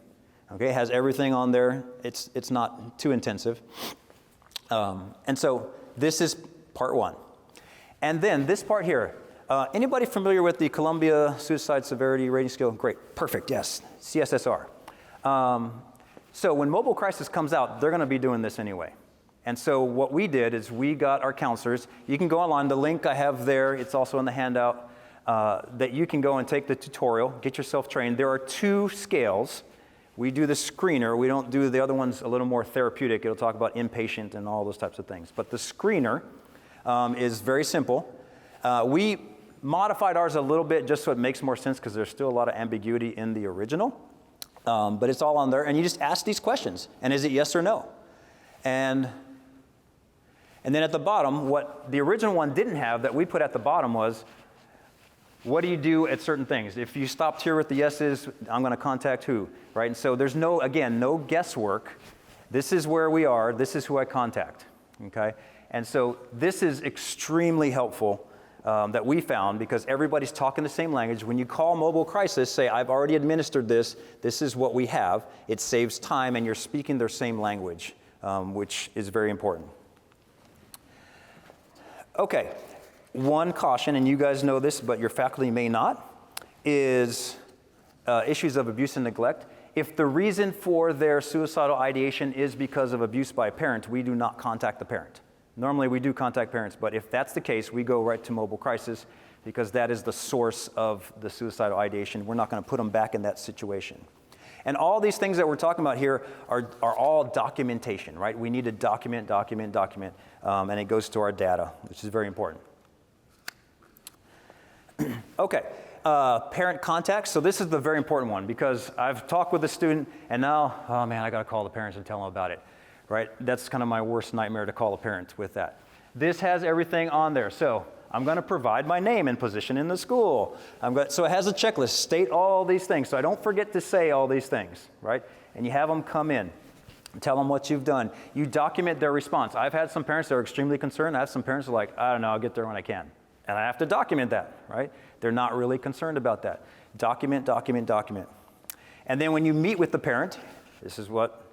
Okay, it has everything on there. It's not too intensive. And so this is part one. And then this part here, anybody familiar with the Columbia Suicide Severity Rating Scale? Great, perfect, yes, CSSR. So when Mobile Crisis comes out, they're gonna be doing this anyway. And so what we did is we got our counselors, you can go online, the link I have there, it's also in the handout, that you can go and take the tutorial, get yourself trained. There are 2 scales. We do the screener, we don't do the other ones a little more therapeutic. It'll talk about inpatient and all those types of things. But the screener is very simple. We modified ours a little bit just so it makes more sense because there's still a lot of ambiguity in the original. But it's all on there, and you just ask these questions. And is it yes or no? And then at the bottom, what the original one didn't have that we put at the bottom was, what do you do at certain things? If you stopped here with the yeses, I'm going to contact who, right? And so there's no guesswork. This is where we are. This is who I contact, okay? And so this is extremely helpful that we found because everybody's talking the same language. When you call Mobile Crisis, say, I've already administered this. This is what we have. It saves time, and you're speaking their same language, which is very important. Okay. One caution, and you guys know this, but your faculty may not, is issues of abuse and neglect. If the reason for their suicidal ideation is because of abuse by a parent, we do not contact the parent. Normally we do contact parents, but if that's the case, we go right to Mobile Crisis because that is the source of the suicidal ideation. We're not going to put them back in that situation. And all these things that we're talking about here are all documentation, right? We need to document, and it goes to our data, which is very important. Okay, parent contacts. So this is the very important one because I've talked with the student and now, oh man, I got to call the parents and tell them about it, right? That's kind of my worst nightmare to call a parent with that. This has everything on there. So I'm going to provide my name and position in the school. So it has a checklist, state all these things. So I don't forget to say all these things, right? And you have them come in. Tell them what you've done. You document their response. I've had some parents that are extremely concerned. I have some parents that are like, I don't know, I'll get there when I can. And I have to document that, right? They're not really concerned about that. Document. And then when you meet with the parent, this is what,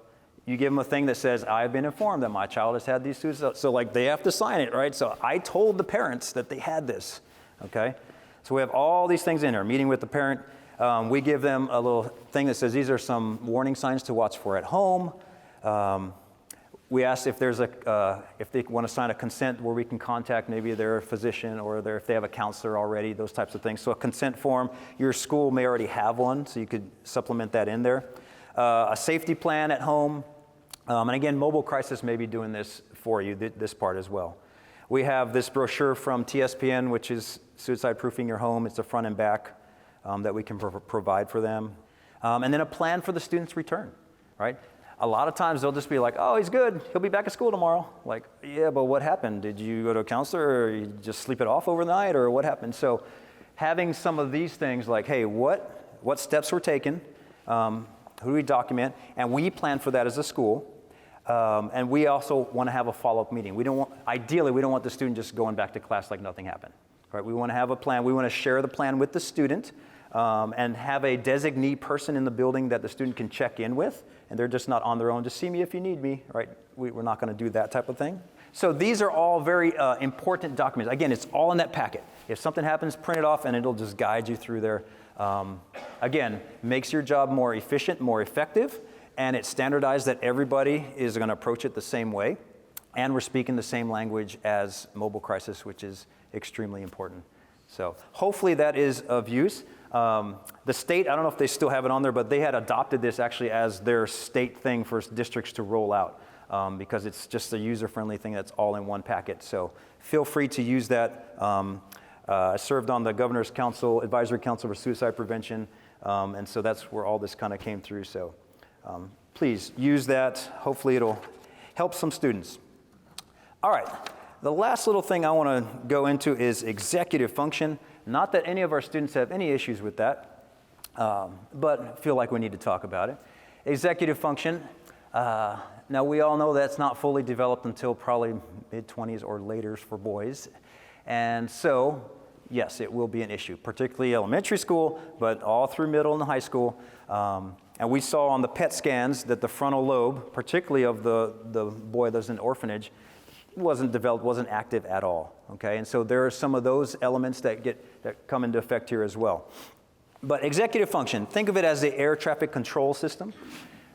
you give them a thing that says, I've been informed that my child has had these suicides. So like they have to sign it, right? So I told the parents that they had this, okay? So we have all these things in there. Meeting with the parent, we give them a little thing that says these are some warning signs to watch for at home. We ask if there's if they want to sign a consent where we can contact maybe their physician or if they have a counselor already, those types of things. So a consent form, your school may already have one, so you could supplement that in there. A safety plan at home. And again, Mobile Crisis may be doing this for you, this part as well. We have this brochure from TSPN, which is Suicide Proofing Your Home. It's the front and back that we can provide for them. And then a plan for the student's return, right? A lot of times they'll just be like, oh, he's good. He'll be back at school tomorrow. Like, yeah, but what happened? Did you go to a counselor or you just sleep it off overnight or what happened? So having some of these things like, hey, what steps were taken? Who do we document? And we plan for that as a school. And we also want to have a follow-up meeting. Ideally, we don't want the student just going back to class like nothing happened. Right? We want to have a plan. We want to share the plan with the student and have a designee person in the building that the student can check in with. And they're just not on their own. Just see me if you need me. Right? We're not going to do that type of thing. So these are all very important documents. Again, it's all in that packet. If something happens, print it off, and it'll just guide you through there. Again, makes your job more efficient, more effective, and it's standardized that everybody is going to approach it the same way. And we're speaking the same language as mobile crisis, which is extremely important. So hopefully that is of use. The state, I don't know if they still have it on there, but they had adopted this actually as their state thing for districts to roll out because it's just a user-friendly thing that's all in one packet. So feel free to use that. I served on the Governor's Council, Advisory Council for Suicide Prevention, and so that's where all this kind of came through. So please use that. Hopefully it'll help some students. All right. The last little thing I want to go into is executive function. Not that any of our students have any issues with that, but feel like we need to talk about it. Executive function. Now, we all know that's not fully developed until probably mid-20s or later for boys. And so, yes, it will be an issue, particularly elementary school, but all through middle and high school. And we saw on the PET scans that the frontal lobe, particularly of the boy that's in an orphanage, wasn't developed, wasn't active at all, okay? And so there are some of those elements that come into effect here as well. But executive function, think of it as the air traffic control system,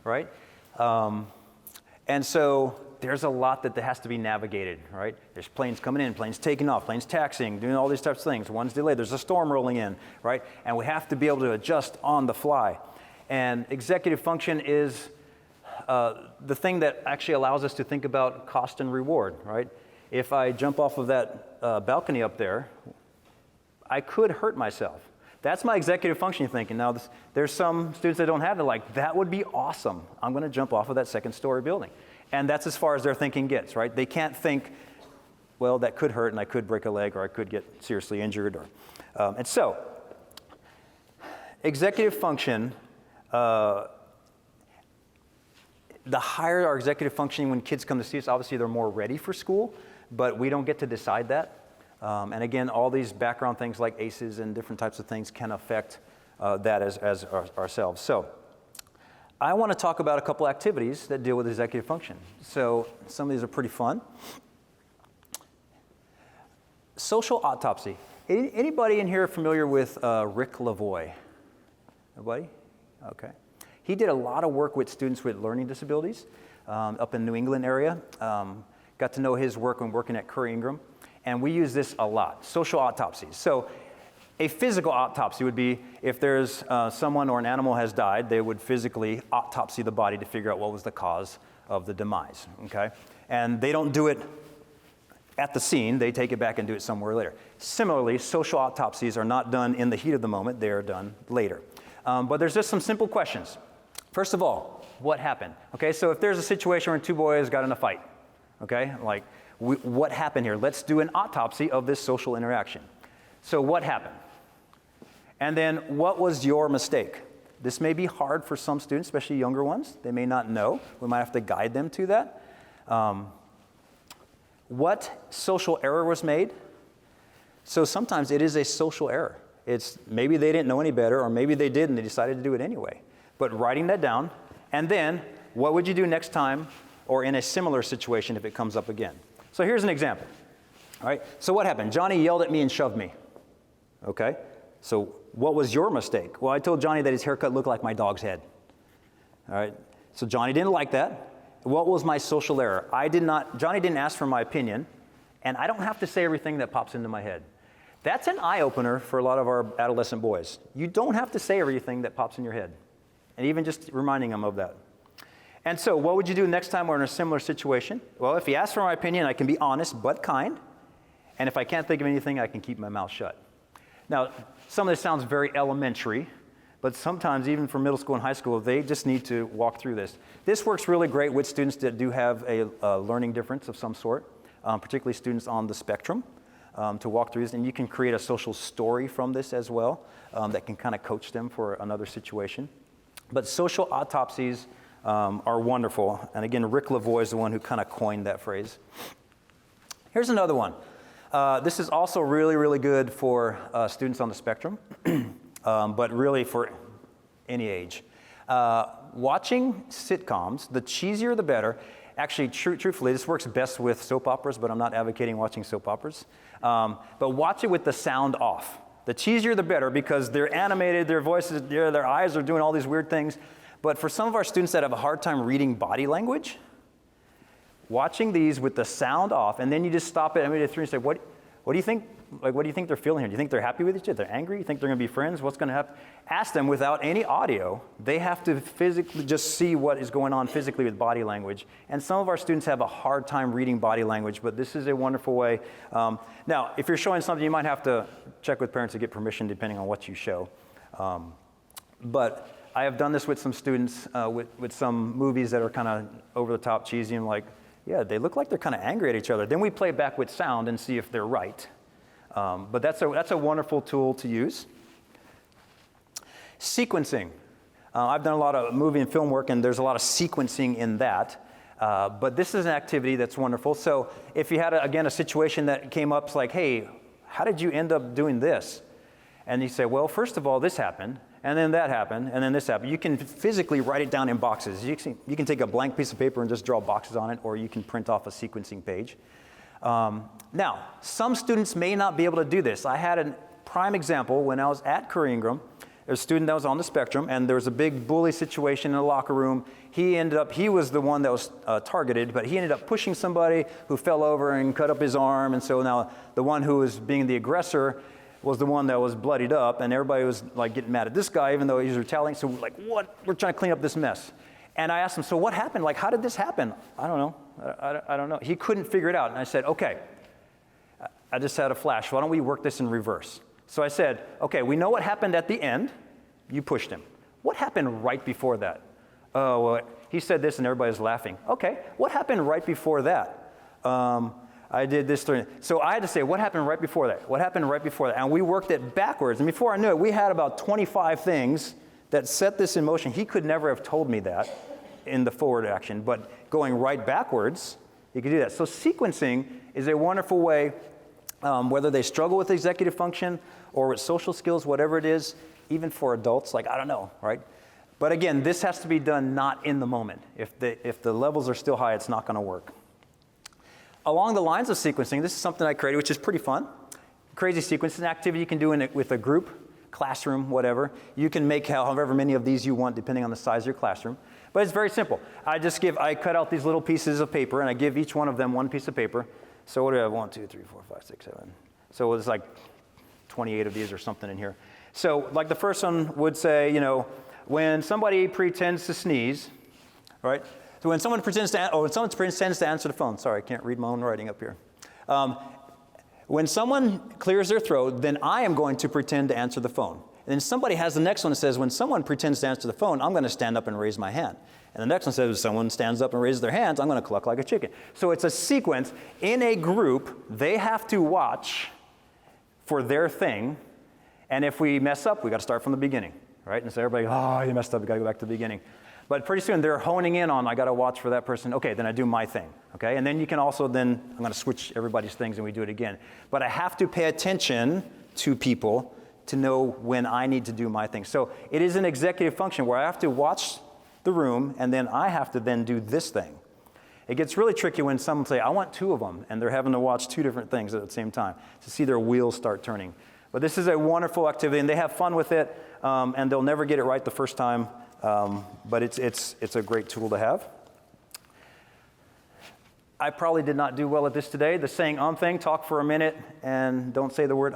right? And so there's a lot that has to be navigated, right? There's planes coming in, planes taking off, planes taxiing, doing all these types of things. One's delayed, there's a storm rolling in, right? And we have to be able to adjust on the fly. And executive function is the thing that actually allows us to think about cost and reward, right? If I jump off of that balcony up there, I could hurt myself. That's my executive function thinking. Now, there's some students that don't have it, like, that would be awesome. I'm going to jump off of that second-story building. And that's as far as their thinking gets, right? They can't think, well, that could hurt, and I could break a leg, or I could get seriously injured. And so, executive function, the higher our executive functioning when kids come to see us, obviously they're more ready for school, but we don't get to decide that. And again, all these background things like ACEs and different types of things can affect that as ourselves. So I want to talk about a couple activities that deal with executive function. So some of these are pretty fun. Social autopsy. Anybody in here familiar with Rick Lavoie? Nobody? Okay. He did a lot of work with students with learning disabilities up in New England area. Got to know his work when working at Curry Ingram. And we use this a lot, social autopsies. So a physical autopsy would be if there's someone or an animal has died, they would physically autopsy the body to figure out what was the cause of the demise, okay? And they don't do it at the scene, they take it back and do it somewhere later. Similarly, social autopsies are not done in the heat of the moment, they are done later. But there's just some simple questions. First of all, what happened? Okay, so if there's a situation where two boys got in a fight, okay, like, what happened here? Let's do an autopsy of this social interaction. So what happened? And then what was your mistake? This may be hard for some students, especially younger ones. They may not know. We might have to guide them to that. What social error was made? So sometimes it is a social error. It's maybe they didn't know any better, or maybe they did and they decided to do it anyway. But writing that down, and then what would you do next time or in a similar situation if it comes up again? So here's an example, all right? So what happened? Johnny yelled at me and shoved me, okay? So what was your mistake? Well, I told Johnny that his haircut looked like my dog's head, all right? So Johnny didn't like that. What was my social error? Johnny didn't ask for my opinion, and I don't have to say everything that pops into my head. That's an eye-opener for a lot of our adolescent boys. You don't have to say everything that pops in your head, and even just reminding them of that. And so what would you do next time we're in a similar situation? Well, if he asks for my opinion, I can be honest but kind. And if I can't think of anything, I can keep my mouth shut. Now, some of this sounds very elementary, but sometimes even for middle school and high school, they just need to walk through this. This works really great with students that do have a learning difference of some sort, particularly students on the spectrum, to walk through this. And you can create a social story from this as well that can kind of coach them for another situation. But social autopsies are wonderful. And again, Rick Lavoie is the one who kind of coined that phrase. Here's another one. This is also really, really good for students on the spectrum, but really for any age. Watching sitcoms, the cheesier the better. Actually, truthfully, this works best with soap operas, but I'm not advocating watching soap operas. But watch it with the sound off. The cheesier the better, because they're animated, their voices, their eyes are doing all these weird things. But for some of our students that have a hard time reading body language, watching these with the sound off, and then you just stop it at minute 3 and say, what do you think? Like, what do you think they're feeling here? Do you think they're happy with each other? They're angry? You think they're going to be friends? What's going to happen? Ask them without any audio. They have to physically just see what is going on physically with body language. And some of our students have a hard time reading body language, but this is a wonderful way. Now, if you're showing something, you might have to check with parents to get permission depending on what you show. But I have done this with some students with some movies that are kind of over the top cheesy and like, yeah, they look like they're kind of angry at each other. Then we play back with sound and see if they're right. But that's a wonderful tool to use. Sequencing. I've done a lot of movie and film work, and there's a lot of sequencing in that. But this is an activity that's wonderful. So if you had, again, a situation that came up, it's like, hey, how did you end up doing this? And you say, well, first of all, this happened, and then that happened, and then this happened. You can physically write it down in boxes. You can take a blank piece of paper and just draw boxes on it, or you can print off a sequencing page. Now, some students may not be able to do this. I had a prime example when I was at Curry Ingram. There's a student that was on the spectrum, and there was a big bully situation in the locker room. He was the one that was targeted, but he ended up pushing somebody who fell over and cut up his arm, and so now the one who was being the aggressor was the one that was bloodied up, and everybody was like getting mad at this guy, even though he was retaliating. So like, what? We're trying to clean up this mess. And I asked him, so what happened? Like, how did this happen? I don't know. I don't know. He couldn't figure it out. And I said, okay, I just had a flash. Why don't we work this in reverse? So I said, okay, we know what happened at the end. You pushed him. What happened right before that? Oh, well, he said this and everybody was laughing. Okay, what happened right before that? I did this. So I had to say, what happened right before that? What happened right before that? And we worked it backwards. And before I knew it, we had about 25 things that set this in motion. He could never have told me that in the forward action, but going right backwards, you could do that. So sequencing is a wonderful way, whether they struggle with executive function or with social skills, whatever it is, even for adults, like, I don't know, right? But again, this has to be done not in the moment. If the levels are still high, it's not going to work. Along the lines of sequencing, this is something I created, which is pretty fun. Crazy sequence is an activity you can do with a group, classroom, whatever. You can make however many of these you want, depending on the size of your classroom. But it's very simple. I cut out these little pieces of paper, and I give each one of them one piece of paper. So what do I have? 1, 2, 3, 4, 5, 6, 7. So it's like 28 of these or something in here. So like the first one would say, when somebody pretends to sneeze, right? So when someone pretends to answer the phone, sorry, I can't read my own writing up here. When someone clears their throat, then I am going to pretend to answer the phone. And then somebody has the next one that says, when someone pretends to answer the phone, I'm going to stand up and raise my hand. And the next one says, if someone stands up and raises their hands, I'm going to cluck like a chicken. So it's a sequence. In a group, they have to watch for their thing. And if we mess up, we got to start from the beginning, right? And so everybody, oh, you messed up, you got to go back to the beginning. But pretty soon they're honing in on, I got to watch for that person. Okay, then I do my thing, okay? And then you can also I'm going to switch everybody's things and we do it again. But I have to pay attention to people to know when I need to do my thing. So it is an executive function where I have to watch the room and then I have to then do this thing. It gets really tricky when someone say, I want 2 of them, and they're having to watch 2 different things at the same time to see their wheels start turning. But this is a wonderful activity, and they have fun with it, and they'll never get it right the first time, but it's a great tool to have. I probably did not do well at this today. The saying thing, talk for a minute and don't say the word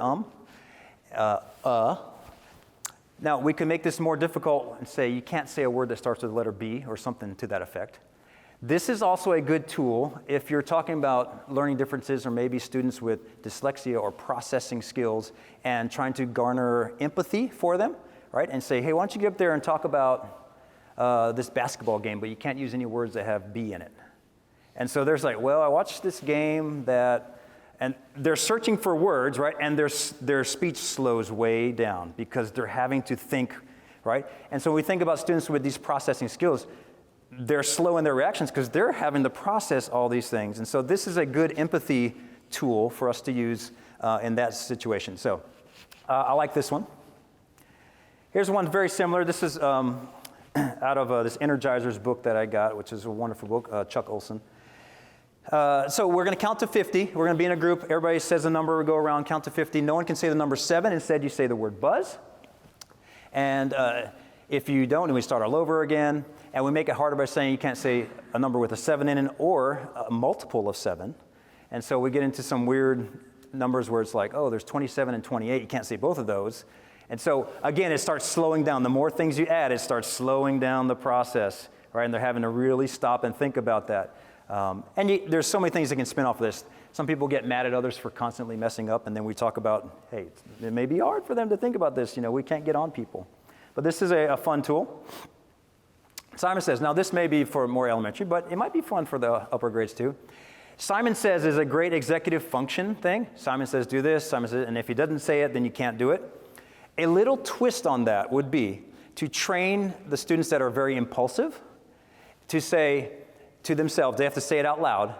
Now, we can make this more difficult and say you can't say a word that starts with the letter B or something to that effect. This is also a good tool if you're talking about learning differences or maybe students with dyslexia or processing skills and trying to garner empathy for them, right? And say, hey, why don't you get up there and talk about this basketball game, but you can't use any words that have B in it. And so there's like, well, I watched this game and they're searching for words, right? And their speech slows way down because they're having to think, right? And so when we think about students with these processing skills, they're slow in their reactions because they're having to process all these things. And so this is a good empathy tool for us to use in that situation. So I like this one. Here's one very similar. This is out of this Energizers book that I got, which is a wonderful book, Chuck Olson. So we're going to count to 50. We're going to be in a group. Everybody says a number. We go around, count to 50. No one can say the number 7. Instead, you say the word buzz. And if you don't, then we start all over again. And we make it harder by saying you can't say a number with a 7 in it or a multiple of 7. And so we get into some weird numbers where it's like, oh, there's 27 and 28. You can't say both of those. And so, again, it starts slowing down. The more things you add, it starts slowing down the process, right? And they're having to really stop and think about that. There's so many things that can spin off of this. Some people get mad at others for constantly messing up, and then we talk about, hey, it may be hard for them to think about this. We can't get on people. But this is a fun tool. Simon Says, now this may be for more elementary, but it might be fun for the upper grades too. Simon Says is a great executive function thing. Simon says do this, Simon says, and if he doesn't say it, then you can't do it. A little twist on that would be to train the students that are very impulsive to say to themselves, they have to say it out loud,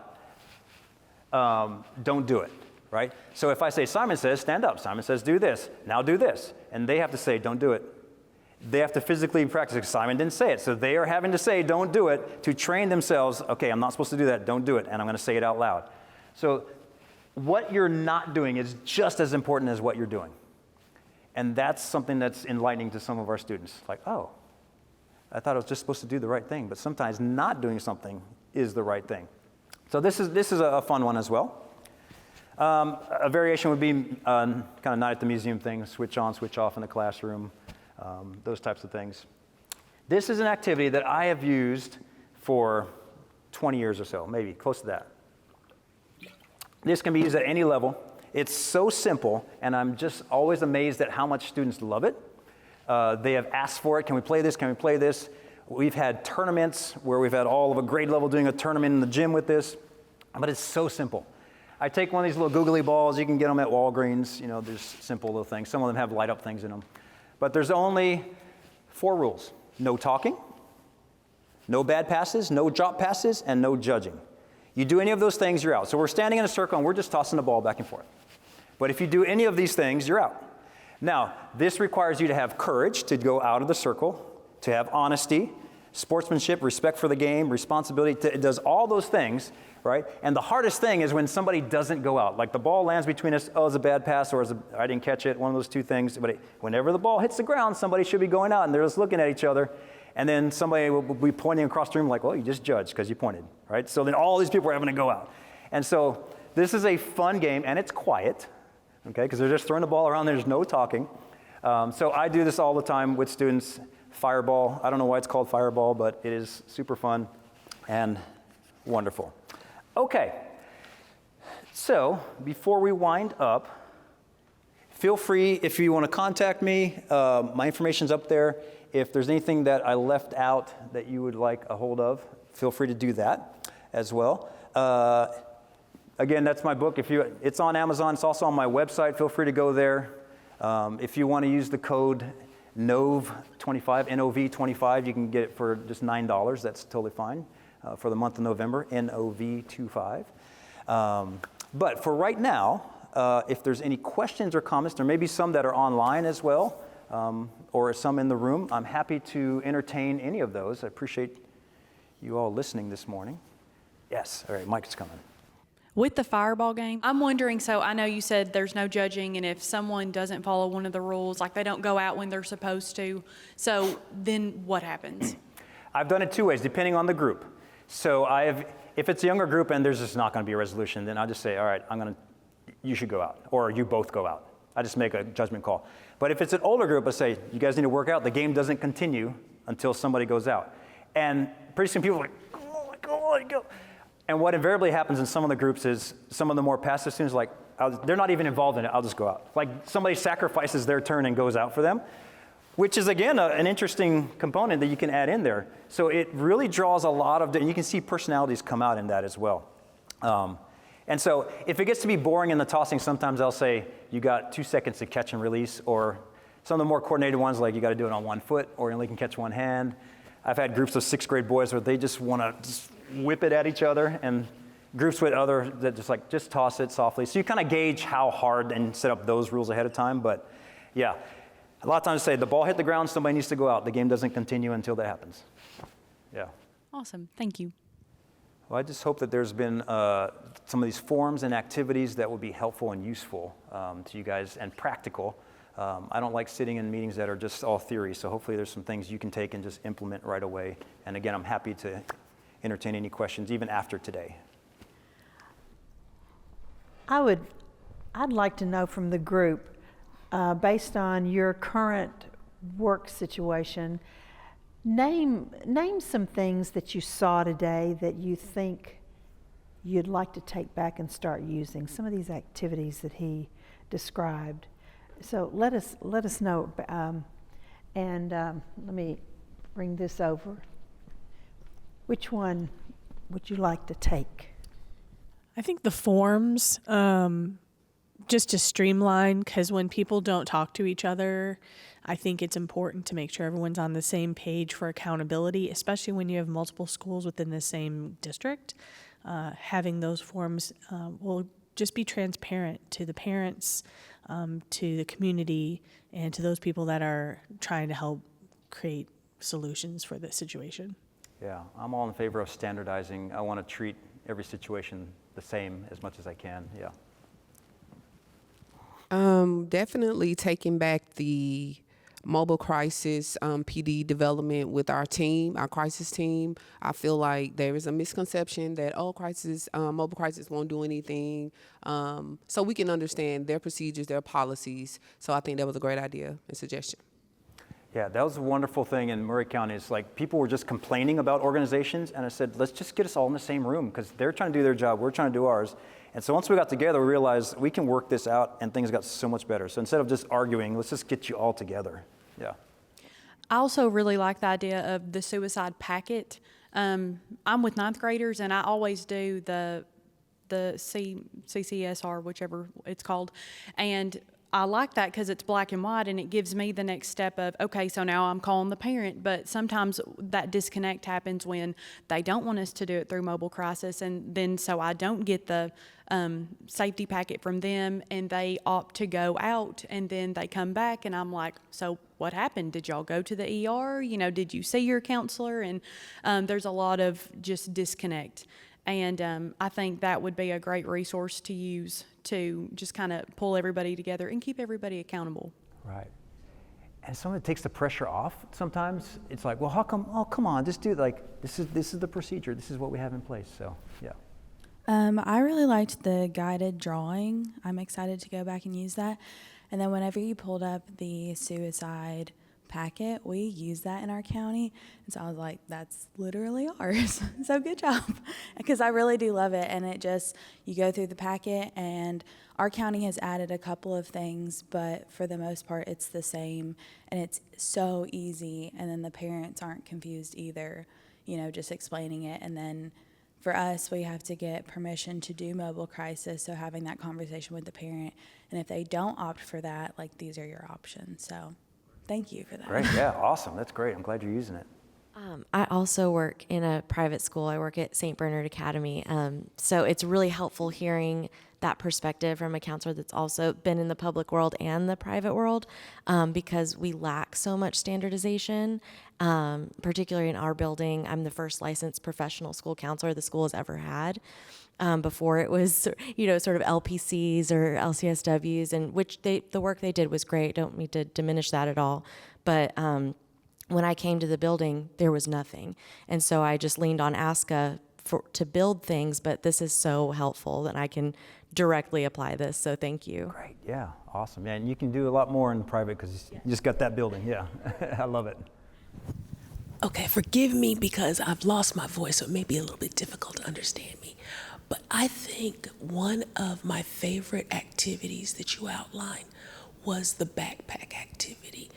don't do it, right? So if I say Simon says, stand up. Simon says, do this. Now do this. And they have to say, don't do it. They have to physically practice it. Simon didn't say it. So they are having to say, don't do it, to train themselves, okay, I'm not supposed to do that, don't do it, and I'm going to say it out loud. So what you're not doing is just as important as what you're doing. And that's something that's enlightening to some of our students. Like, oh, I thought I was just supposed to do the right thing, but sometimes not doing something is the right thing. So this is a fun one as well. A variation would be kind of night at the museum thing, switch on, switch off in the classroom. Those types of things. This is an activity that I have used for 20 years or so, maybe close to that. This can be used at any level. It's so simple, and I'm just always amazed at how much students love it. They have asked for it. Can we play this? Can we play this? We've had tournaments where we've had all of a grade level doing a tournament in the gym with this, but it's so simple. I take one of these little googly balls. You can get them at Walgreens. There's simple little things. Some of them have light up things in them. But there's only 4 rules. No talking, no bad passes, no drop passes, and no judging. You do any of those things, you're out. So we're standing in a circle, and we're just tossing the ball back and forth. But if you do any of these things, you're out. Now, this requires you to have courage to go out of the circle, to have honesty, sportsmanship, respect for the game, responsibility. It does all those things, right? And the hardest thing is when somebody doesn't go out. Like the ball lands between us, oh, it's a bad pass, or I didn't catch it, one of those two things. But whenever the ball hits the ground, somebody should be going out, and they're just looking at each other. And then somebody will be pointing across the room like, well, you just judged because you pointed, right? So then all these people are having to go out. And so this is a fun game, and it's quiet, okay, because they're just throwing the ball around. There's no talking. So I do this all the time with students. Fireball. I don't know why it's called Fireball, but it is super fun and wonderful. Okay, so before we wind up, feel free, if you want to contact me, my information's up there. If there's anything that I left out that you would like a hold of, feel free to do that as well. Again, that's my book. It's on Amazon. It's also on my website. Feel free to go there. If you want to use the code NOV25, NOV25, you can get it for just $9. That's totally fine for the month of November, NOV25. But for right now, if there's any questions or comments, there may be some that are online as well, or some in the room. I'm happy to entertain any of those. I appreciate you all listening this morning. Yes, all right, Mike's coming. With the Fireball game, I'm wondering, so I know you said there's no judging, and if someone doesn't follow one of the rules, like they don't go out when they're supposed to, so then what happens? I've done it 2 ways, depending on the group. So if it's a younger group and there's just not going to be a resolution, then I'll just say, all right, you should go out, or you both go out. I just make a judgment call. But if it's an older group, I say, you guys need to work out. The game doesn't continue until somebody goes out. And pretty soon people are like, oh, go. And what invariably happens in some of the groups is some of the more passive students, like, they're not even involved in it, I'll just go out. Like somebody sacrifices their turn and goes out for them, which is, again, an interesting component that you can add in there. So it really draws a lot of, and you can see personalities come out in that as well. And so if it gets to be boring in the tossing, sometimes I'll say, you got 2 seconds to catch and release, or some of the more coordinated ones, like you got to do it on 1 foot, or you only can catch one hand. I've had groups of 6th grade boys where they just want to just whip it at each other, and groups with other that just toss it softly. So you kind of gauge how hard and set up those rules ahead of time. But yeah, a lot of times say the ball hit the ground, somebody needs to go out. The game doesn't continue until that happens. Yeah. Awesome. Thank you. Well, I just hope that there's been some of these forums and activities that will be helpful and useful to you guys and practical. I don't like sitting in meetings that are just all theory, so hopefully there's some things you can take and just implement right away. And again, I'm happy to entertain any questions even after today. I'd like to know from the group, based on your current work situation, name some things that you saw today that you think you'd like to take back and start using. Some of these activities that he described. So let us know, and let me bring this over. Which one would you like to take? I think the forms, just to streamline, because when people don't talk to each other, I think it's important to make sure everyone's on the same page for accountability, especially when you have multiple schools within the same district. Having those forms will just be transparent to the parents, to the community, and to those people that are trying to help create solutions for the situation. Yeah, I'm all in favor of standardizing. I want to treat every situation the same as much as I can, yeah. Definitely taking back the mobile crisis PD development with our team, our crisis team. I feel like there is a misconception that, mobile crisis won't do anything. So we can understand their procedures, their policies. So I think that was a great idea and suggestion. Yeah, that was a wonderful thing in Murray County. It's like people were just complaining about organizations, and I said, let's just get us all in the same room because they're trying to do their job, we're trying to do ours. And so once we got together, we realized we can work this out, and things got so much better. So instead of just arguing, let's just get you all together. Yeah. I also really like the idea of the suicide packet. I'm with 9th graders, and I always do the CCSR, whichever it's called, and I like that because it's black and white, and it gives me the next step of, okay, so now I'm calling the parent. But sometimes that disconnect happens when they don't want us to do it through mobile crisis, and then so I don't get the safety packet from them, and they opt to go out, and then they come back, and I'm like, so what happened? Did y'all go to the ER? Did you see your counselor? And there's a lot of just disconnect. And I think that would be a great resource to use to just kind of pull everybody together and keep everybody accountable. Right. And some of it takes the pressure off sometimes. It's like, well, how come, oh, come on, just do it. Like, this is the procedure. This is what we have in place. So, yeah. I really liked the guided drawing. I'm excited to go back and use that. And then whenever you pulled up the suicide packet, we use that in our county, and so I was like, that's literally ours. So good job, because I really do love it. And it just, you go through the packet, and our county has added a couple of things, but for the most part it's the same, and it's so easy, and then the parents aren't confused either, just explaining it. And then for us, we have to get permission to do mobile crisis, so having that conversation with the parent, and if they don't opt for that, like, these are your options. So thank you for that. Great, yeah, awesome. That's great. I'm glad you're using it. I also work in a private school. I work at St. Bernard Academy. So it's really helpful hearing that perspective from a counselor that's also been in the public world and the private world, because we lack so much standardization, particularly in our building. I'm the first licensed professional school counselor the school has ever had. Before it was, sort of LPCs or LCSWs, and which the work they did was great. Don't mean to diminish that at all. But when I came to the building, there was nothing. And so I just leaned on ASCA to build things, but this is so helpful that I can directly apply this. So thank you. Great, yeah, awesome. Yeah, and you can do a lot more in private because you just got that building, yeah. I love it. Okay, forgive me because I've lost my voice, so it may be a little bit difficult to understand me. But I think one of my favorite activities that you outlined was the backpack activity,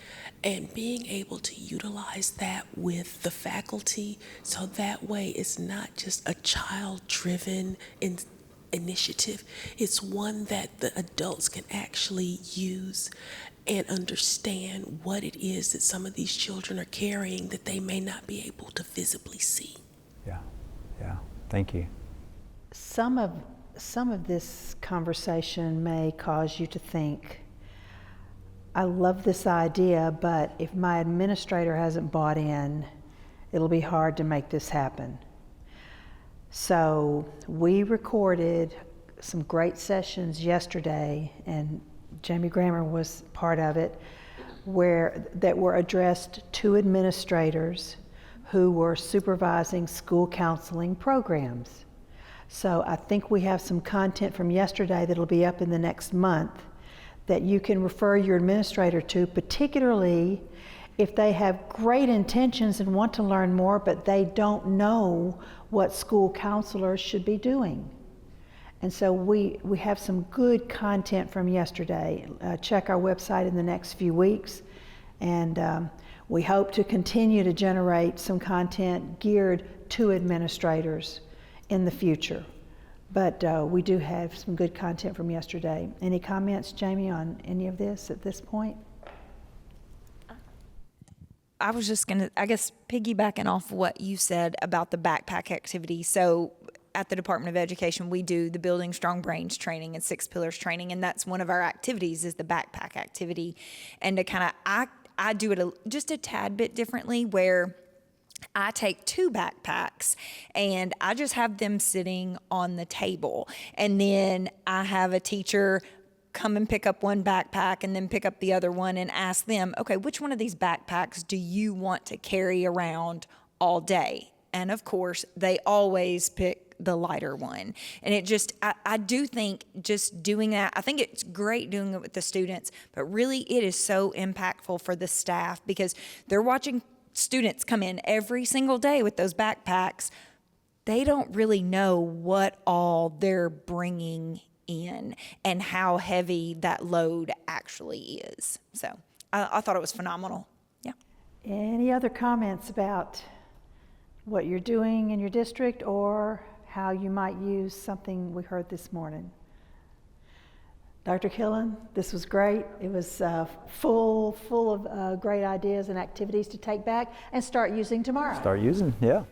and being able to utilize that with the faculty, so that way it's not just a child-driven initiative. It's one that the adults can actually use and understand what it is that some of these children are carrying that they may not be able to visibly see. Yeah, yeah. Thank you. Some of this conversation may cause you to think, I love this idea, but if my administrator hasn't bought in, it'll be hard to make this happen. So we recorded some great sessions yesterday, and Jamie Grammer was part of it, that were addressed to administrators who were supervising school counseling programs. So I think we have some content from yesterday that'll be up in the next month that you can refer your administrator to, particularly if they have great intentions and want to learn more, but they don't know what school counselors should be doing. And so we have some good content from yesterday. Check our website in the next few weeks. And we hope to continue to generate some content geared to administrators in the future. But we do have some good content from yesterday. Any comments, Jamie, on any of this at this point? I was just going to, I guess, piggybacking off what you said about the backpack activity. So at the Department of Education, we do the Building Strong Brains training and 6 Pillars training, and that's one of our activities is the backpack activity. And to kind of, I do it just a tad bit differently, where I take 2 backpacks and I just have them sitting on the table. And then I have a teacher come and pick up one backpack and then pick up the other one and ask them, okay, which one of these backpacks do you want to carry around all day? And of course, they always pick the lighter one. And it just, I do think just doing that, I think it's great doing it with the students, but really it is so impactful for the staff because they're watching students come in every single day with those backpacks. They don't really know what all they're bringing in and how heavy that load actually is. So I thought it was phenomenal. Yeah. Any other comments about what you're doing in your district or how you might use something we heard this morning? Dr. Killen, this was great. It was full of great ideas and activities to take back and start using tomorrow. Start using, yeah.